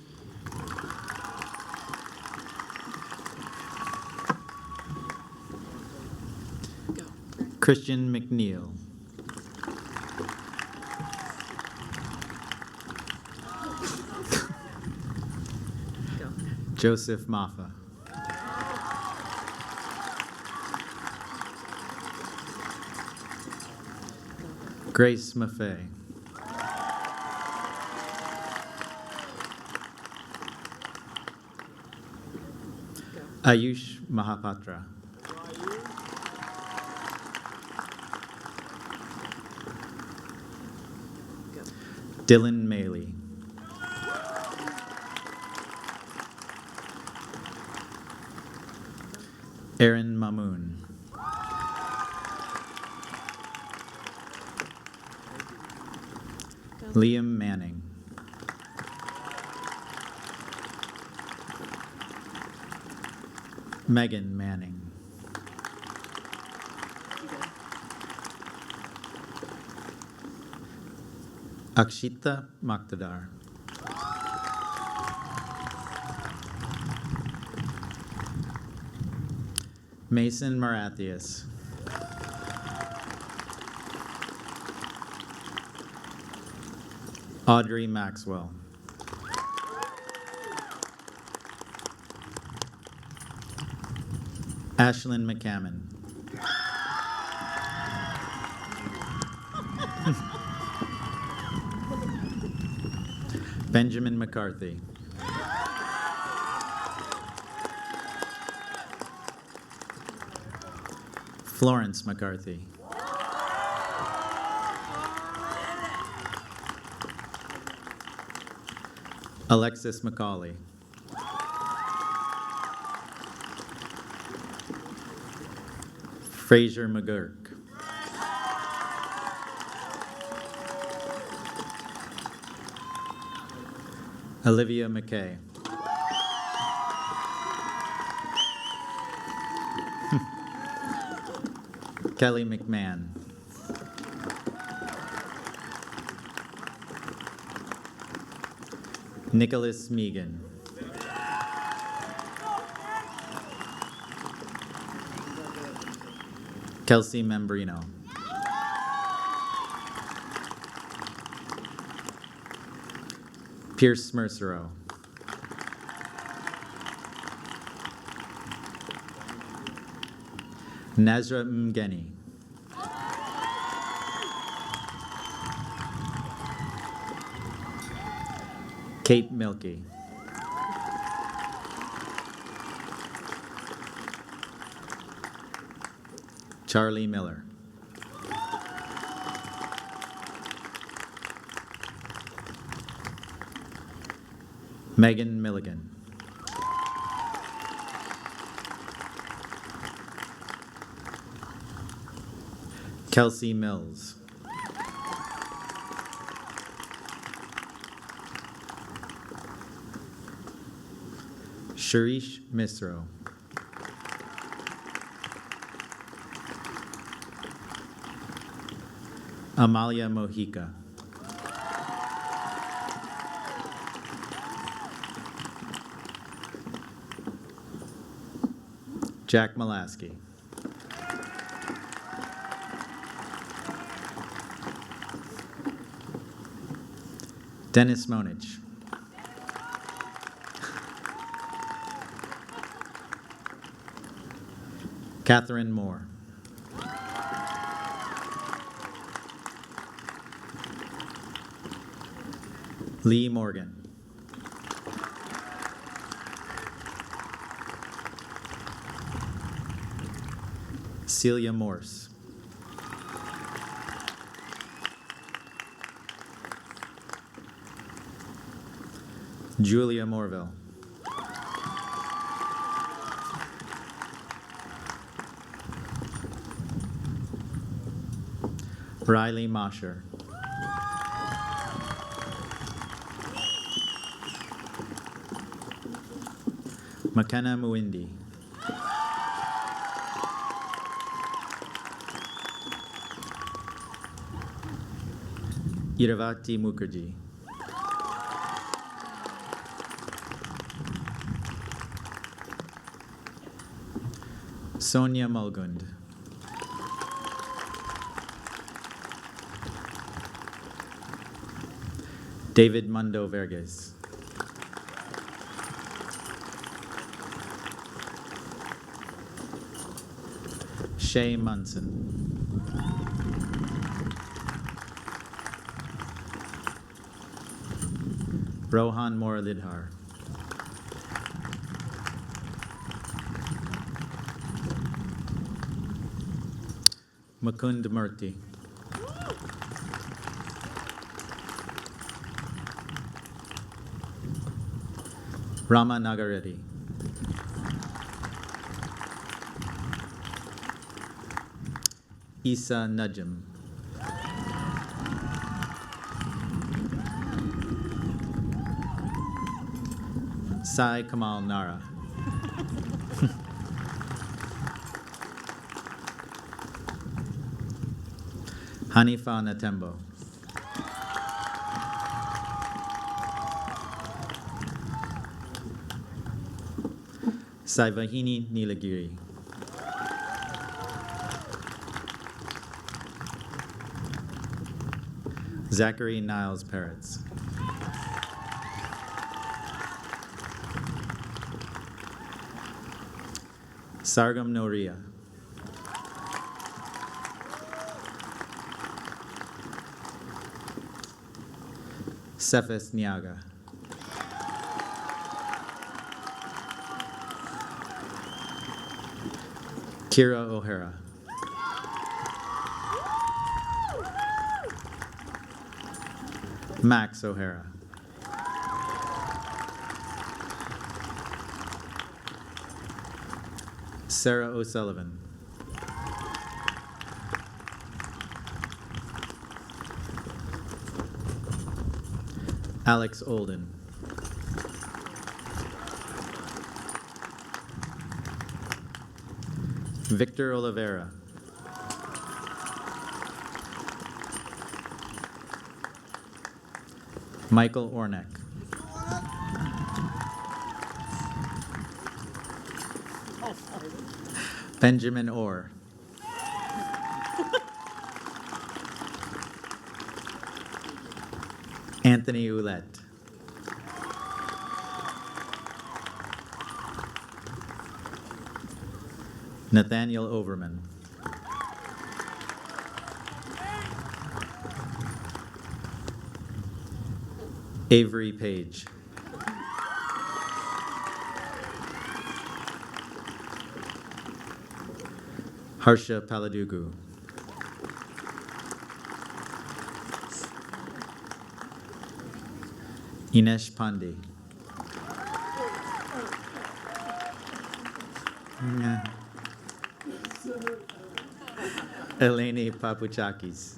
Christian McNeil. Joseph Maffa. Grace Maffei. Ayush Mahapatra. Dylan Maley. Aaron Mamoon. Liam Manning. Megan Manning. Akshita Maktadar. Mason Marathias. Audrey Maxwell. Ashlyn McCammon. Benjamin McCarthy. Florence McCarthy. Alexis McCauley. Fraser McGurk. Olivia McKay. Kelly McMahon. Nicholas Megan. Kelsey Membrino. Pierce Mercero. Nazra Mgeni. Kate Milkey. Charlie Miller. Megan Milligan. Kelsey Mills. Sharish Misro. Amalia Mojica. Jack Molaski. Dennis Monich. Catherine Moore. Lee Morgan. Celia Morse. Julia Morville. Riley Mosher. McKenna Muindi. Iravati Mukherjee. Sonia Mulgund. David Mundo Verges. Shay Munson. Rohan Moralidhar. Mukund Murthy. Rama Nagareddy. Isa Najim. Sai Kamal Nara. Hanifa Natembo. Saivahini Nilagiri. Zachary Niles Peretz. Sargam Noria. Cephas Nyaga. Kira O'Hara. Max O'Hara. Sarah O'Sullivan. Alex Olden. Victor Oliveira. Michael Ornek. Benjamin Orr. Anthony Ouellette. Nathaniel Overman. Avery Page. Harsha Paladugu. Inesh Pandey. Eleni Papuchakis.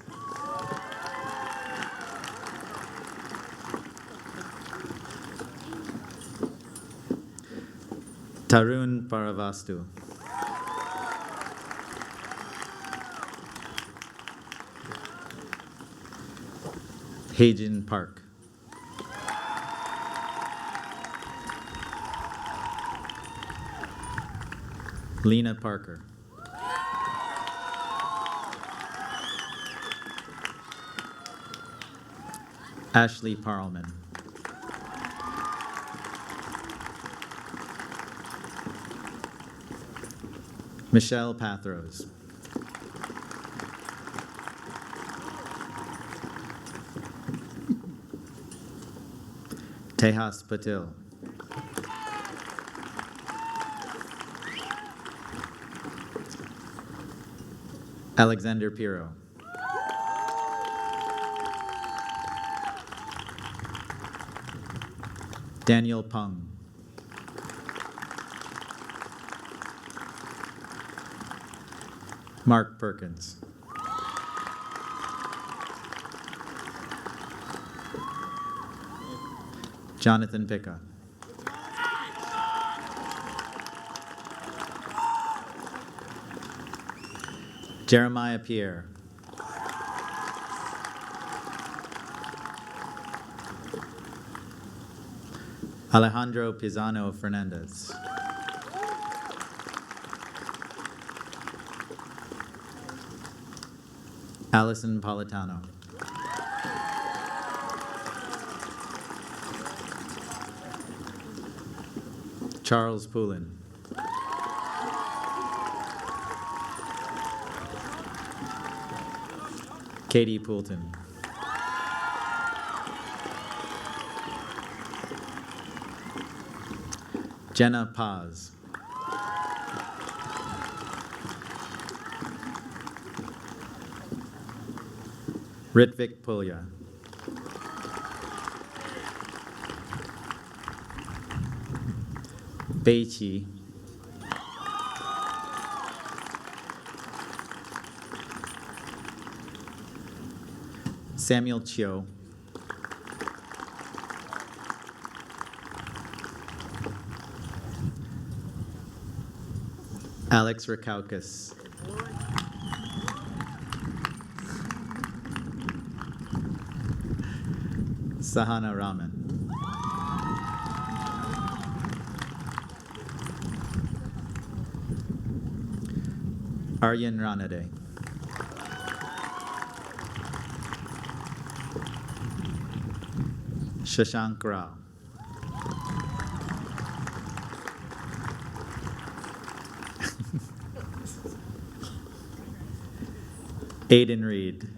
Tarun Paravastu. Hajin Park. Lena Parker. Ashley Parlman. Michelle Pathros. Tejas Patil. Alexander Piro. Daniel Pung. Mark Perkins. Jonathan Picca. Jeremiah Pierre. Alejandro Pizano Fernandez. Allison Politano. Charles Poulin. Katie Poulton. Jenna Paz. Ritvik Pulya. Beichi. Samuel Chio. Alex Rakaukas. Sahana Raman. Aryan Ranade. Shashank Rao. Aiden Reed.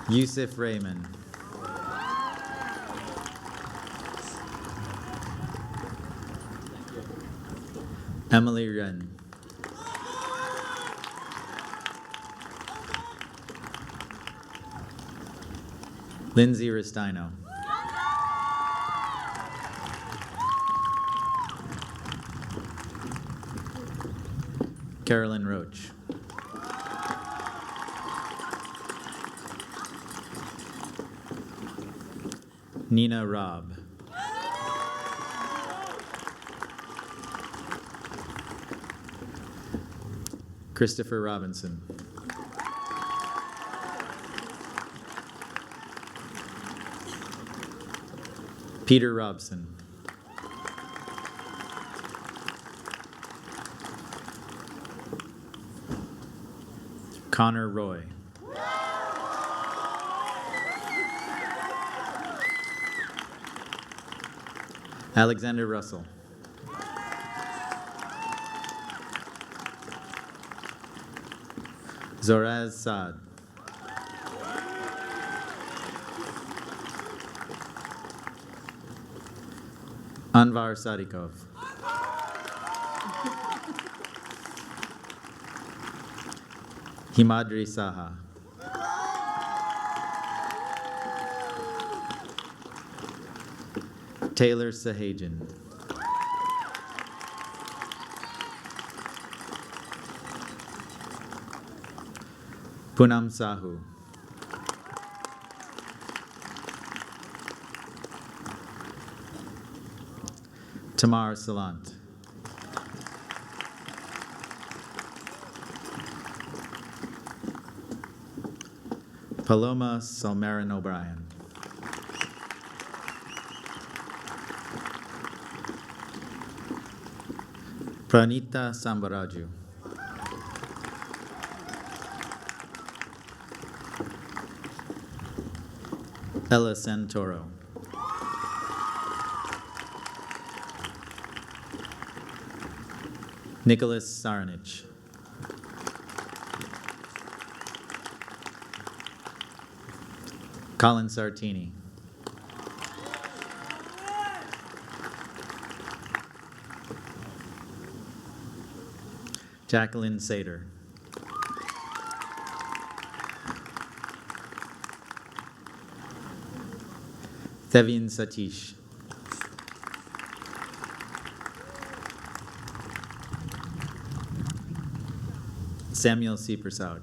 Yusuf Raymond. Emily Wren. Lindsay Ristino. Carolyn Roach. Nina Robb. Christopher Robinson. Peter Robson. Connor Roy. Alexander Russell. Zoraz Saad. Anvar Sadikov. Himadri Saha. Taylor Sahajan. Punam Sahu. Tamar Salant. Paloma Salmarin O'Brien. Pranita Sambaraju. Ella Santoro. Nicholas Saranich. Colin Sartini. Jacqueline Sater. Thevin Satish. Samuel C. Prasad.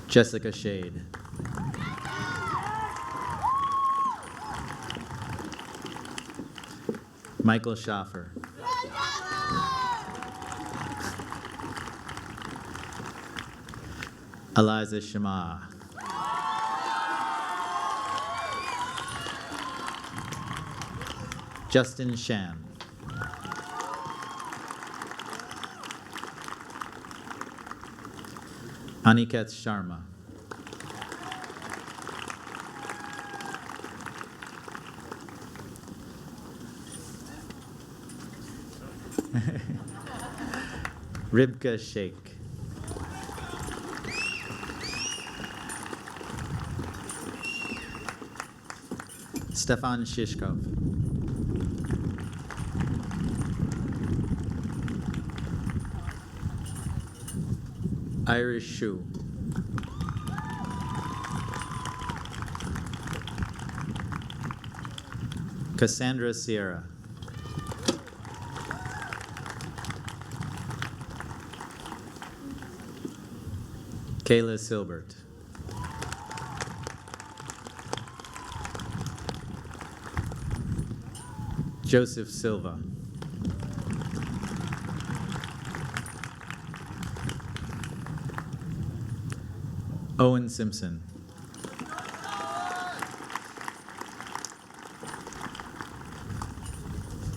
Jessica Shade. Michael Schaffer. Eliza Shema. Justin Shan. Aniket Sharma. Ribka Sheikh. Stefan Shishkov. Irish Shu. Cassandra Sierra. Kayla Silbert. Joseph Silva. Owen Simpson.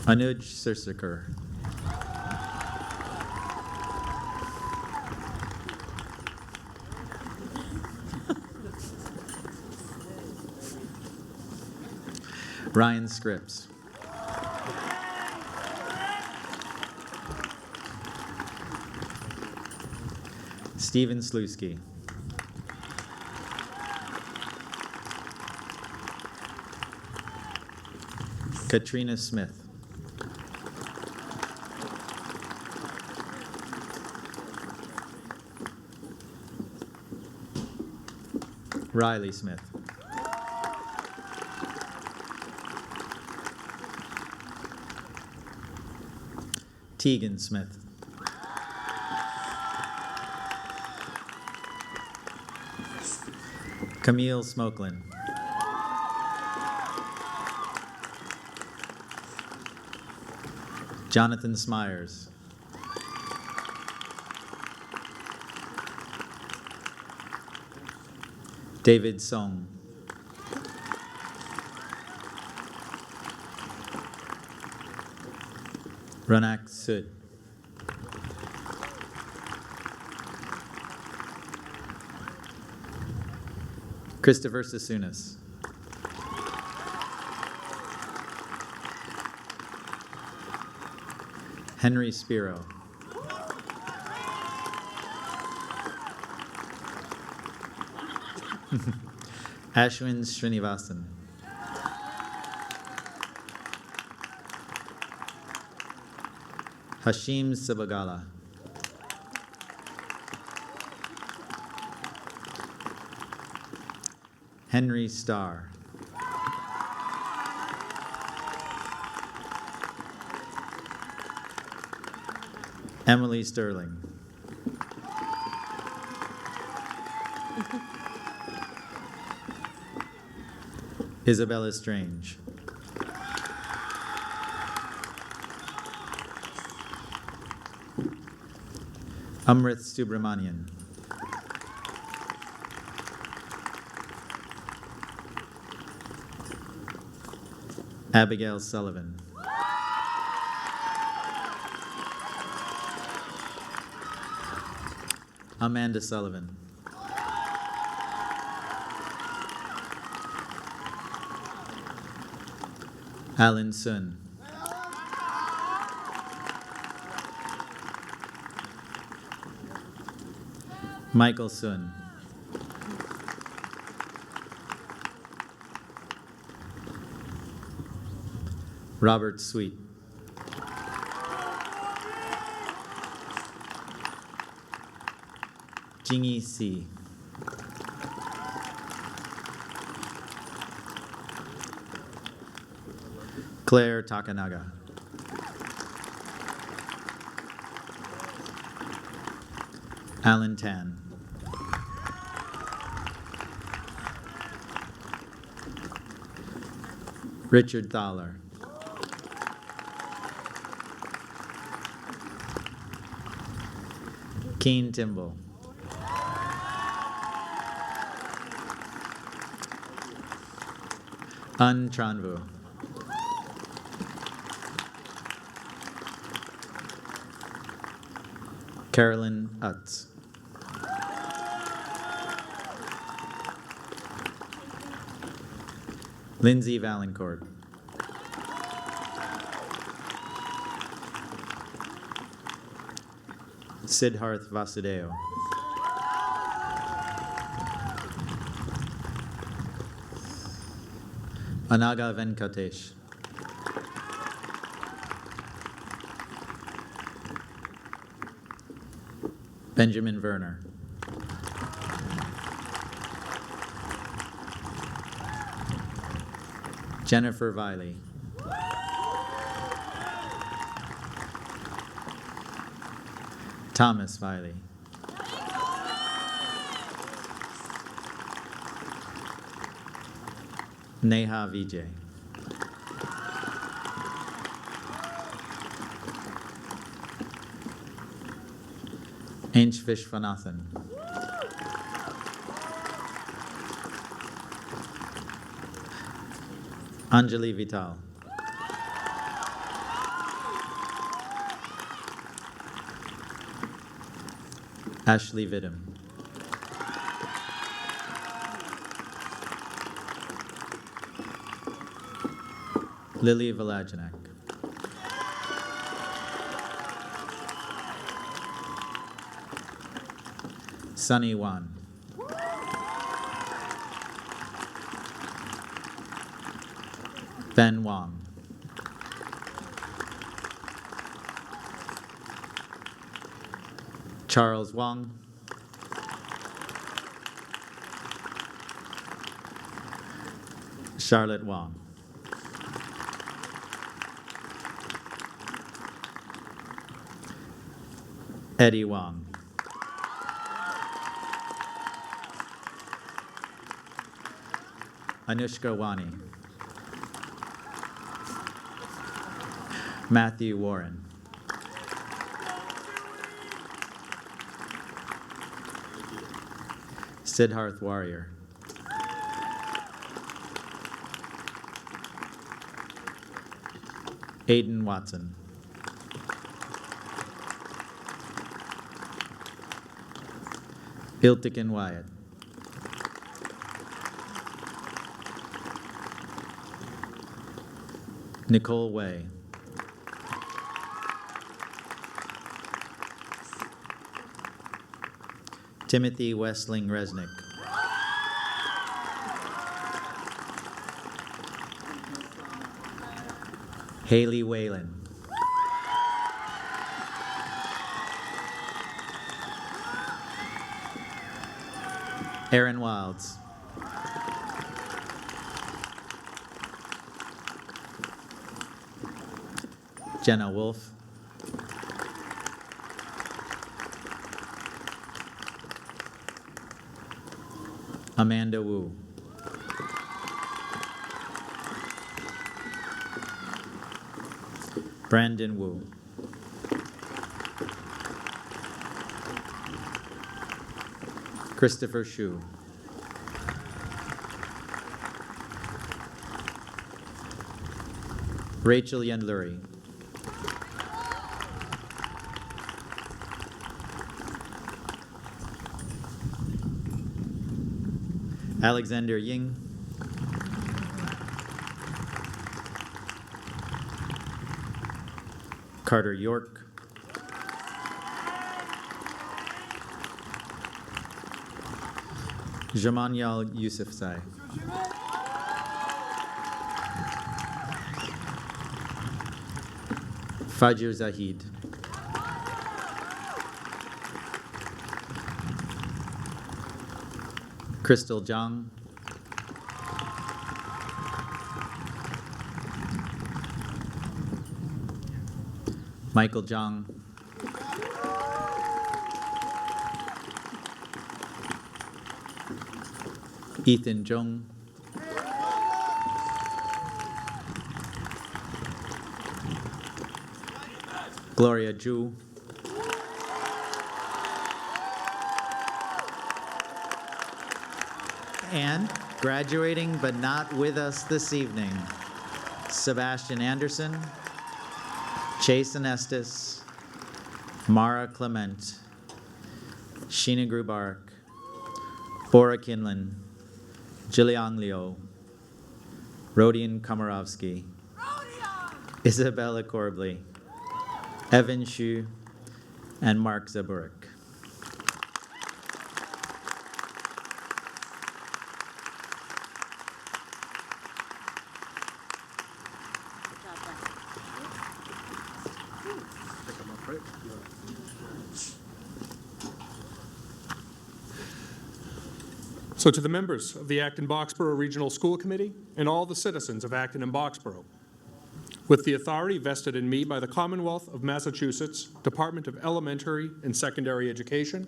Anuj Sirsakar. Ryan Scripps. Steven Slutsky. Katrina Smith. Riley Smith. Tegan Smith. Camille Smokelin. Jonathan Smyers. David Song. Ranak Sud. Christopher Sasunas. Henry Spiro. Ashwin Srinivasan. Hashim Sibagala. Henry Starr. Emily Sterling. Isabella Strange. Amrit Subramanian. Abigail Sullivan. Amanda Sullivan. Alan Sun. Michael Sun. Robert Sweet. Jingy C. Claire Takanaga. Alan Tan. Richard Thaler. Keen Timble. Un Tranvu. Carolyn Utz. Lindsay Valancourt. Siddharth Vasudeo. Anaga Venkatesh. Benjamin Werner. Jennifer Viley. Thomas Viley. Neha Vijay. Ainch Vishwanathan. Anjali Vital. Ashley Vidham. Lily Valajanek. Sunny Wan. Ben Wong. Charles Wong. Charlotte Wong. Eddie Wong. Anushka Wani. Matthew Warren. Siddharth Warrior. Aiden Watson. Iltikin Wyatt. Nicole Way. Timothy Westling Resnick. Haley Whalen. Aaron Wilds. Jenna Wolf. Amanda Wu. Brandon Wu. Christopher Shu. Rachel Yendluri. Alexander Ying. Carter York. Jamanyal Yousafzai. Fajr Zahid. Crystal Zhang. Michael Zhang. Ethan Zhong. Gloria Zhu. And graduating but not with us this evening, Sebastian Anderson, Chase Anestis, Mara Clement, Sheena Grubark, Bora Kinlan, Jiliang Liu, Rodion Komarovsky, Isabella Corbly, Evan Shu, and Mark Zaburik. So to the members of the Acton-Boxborough Regional School Committee and all the citizens of Acton and Boxborough, with the authority vested in me by the Commonwealth of Massachusetts Department of Elementary and Secondary Education,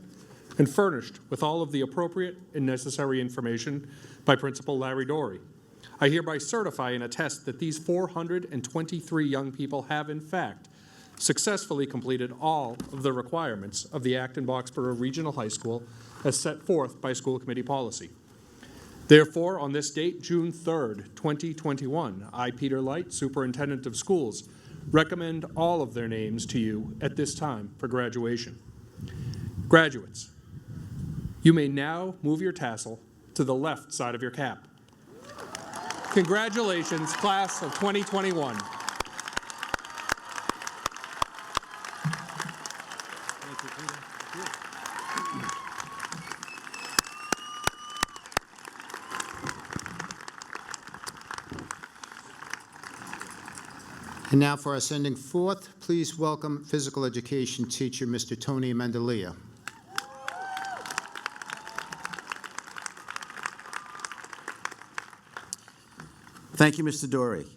and furnished with all of the appropriate and necessary information by Principal Larry Dory, I hereby certify and attest that these 423 young people have, in fact, successfully completed all of the requirements of the Acton-Boxborough Regional High School as set forth by school committee policy. Therefore, on this date, June 3rd, 2021, I, Peter Light, Superintendent of Schools, recommend all of their names to you at this time for graduation. Graduates, you may now move your tassel to the left side of your cap. Congratulations, class of 2021. And now for our sending forth, please welcome physical education teacher, Mr. Tony Mendelia. Thank you, Mr. Dory.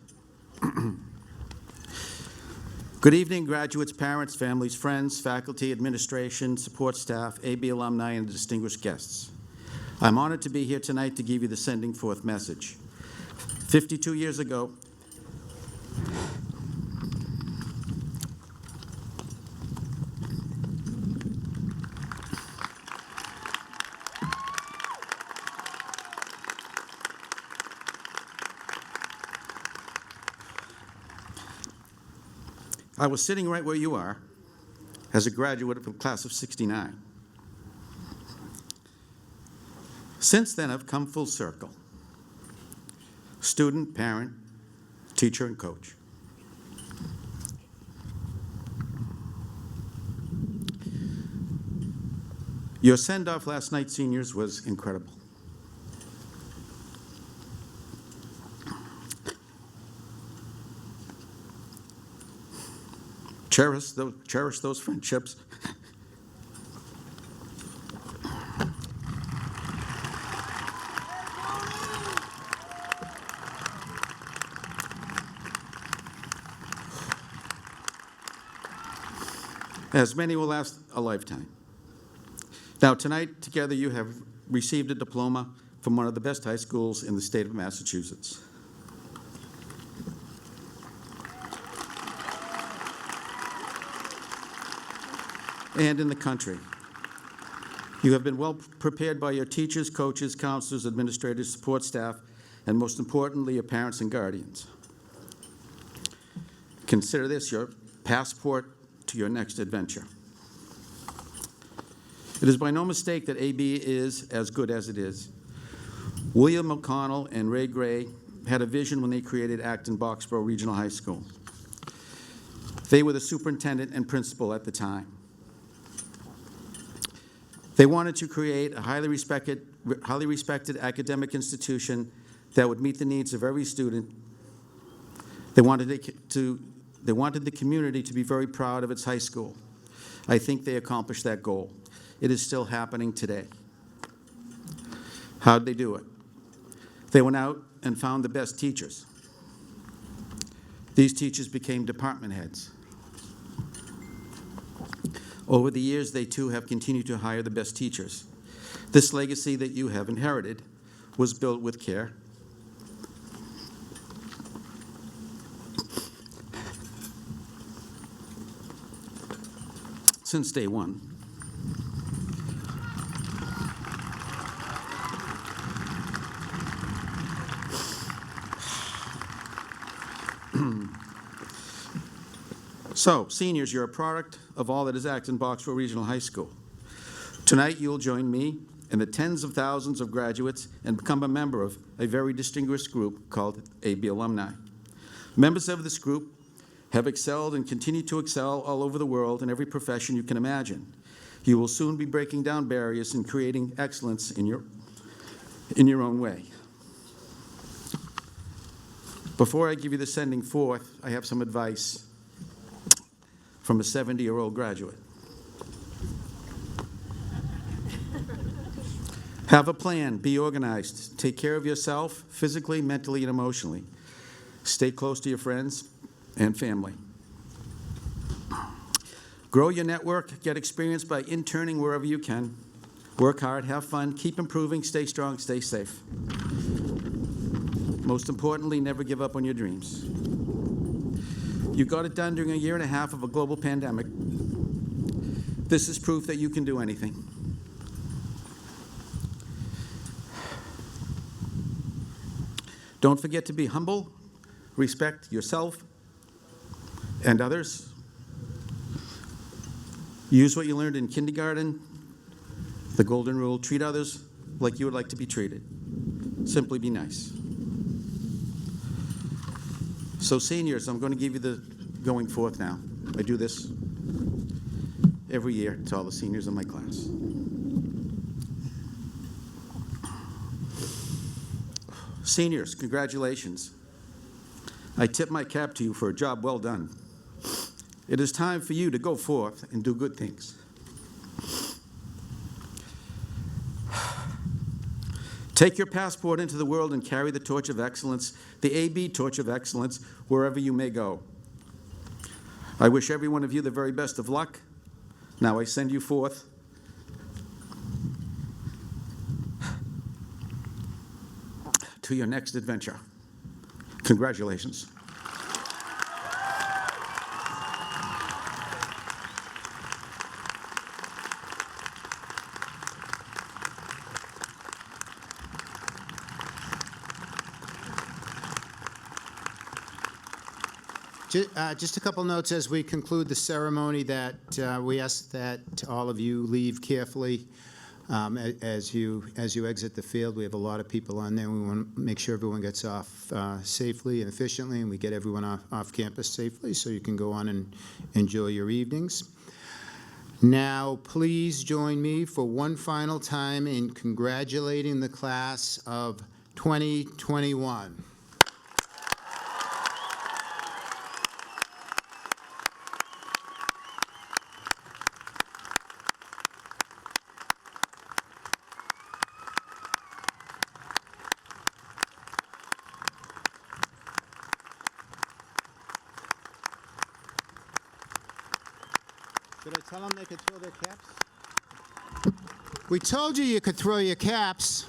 Good evening, graduates, parents, families, friends, faculty, administration, support staff, AB alumni, and distinguished guests. I'm honored to be here tonight to give you the sending forth message. 52 years ago, I was sitting right where you are as a graduate of the class of '69. Since then, I've come full circle. Student, parent, teacher, and coach. Your send-off last night, seniors, was incredible. Cherish those friendships. As many will last a lifetime. Now, tonight, together, you have received a diploma from one of the best high schools in the state of Massachusetts. And in the country. You have been well prepared by your teachers, coaches, counselors, administrators, support staff, and most importantly, your parents and guardians. Consider this your passport to your next adventure. It is by no mistake that AB is as good as it is. William McConnell and Ray Gray had a vision when they created Acton-Boxborough Regional High School. They were the superintendent and principal at the time. They wanted to create a highly respected academic institution that would meet the needs of every student. They wanted the community to be very proud of its high school. I think they accomplished that goal. It is still happening today. How did they do it? They went out and found the best teachers. These teachers became department heads. Over the years, they too have continued to hire the best teachers. This legacy that you have inherited was built with care. Since day one. So, seniors, you're a product of all that is Acton-Boxborough Regional High School. Tonight, you'll join me and the tens of thousands of graduates and become a member of a very distinguished group called AB Alumni. Members of this group have excelled and continue to excel all over the world in every profession you can imagine. You will soon be breaking down barriers and creating excellence in your own way. Before I give you the sending forth, I have some advice from a 70-year-old graduate. Have a plan, be organized, take care of yourself physically, mentally, and emotionally. Stay close to your friends and family. Grow your network, get experience by interning wherever you can. Work hard, have fun, keep improving, stay strong, stay safe. Most importantly, never give up on your dreams. You got it done during a year and a half of a global pandemic. This is proof that you can do anything. Don't forget to be humble, respect yourself and others. Use what you learned in kindergarten, The golden rule, treat others like you would like to be treated. Simply be nice. So seniors, I'm going to give you the going forth now. I do this every year to all the seniors in my class. Seniors, congratulations. I tip my cap to you for a job well done. It is time for you to go forth and do good things. Take your passport into the world and carry the torch of excellence, the AB torch of excellence, wherever you may go. I wish every one of you the very best of luck. Now I send you forth to your next adventure. Congratulations. Just a couple notes as we conclude the ceremony that we ask that all of you leave carefully as you exit the field. We have a lot of people on there. We want to make sure everyone gets off safely and efficiently, and we get everyone off campus safely so you can go on and enjoy your evenings. Now, please join me for one final time in congratulating the class of 2021. Should I tell them they could throw their caps? We told you you could throw your caps.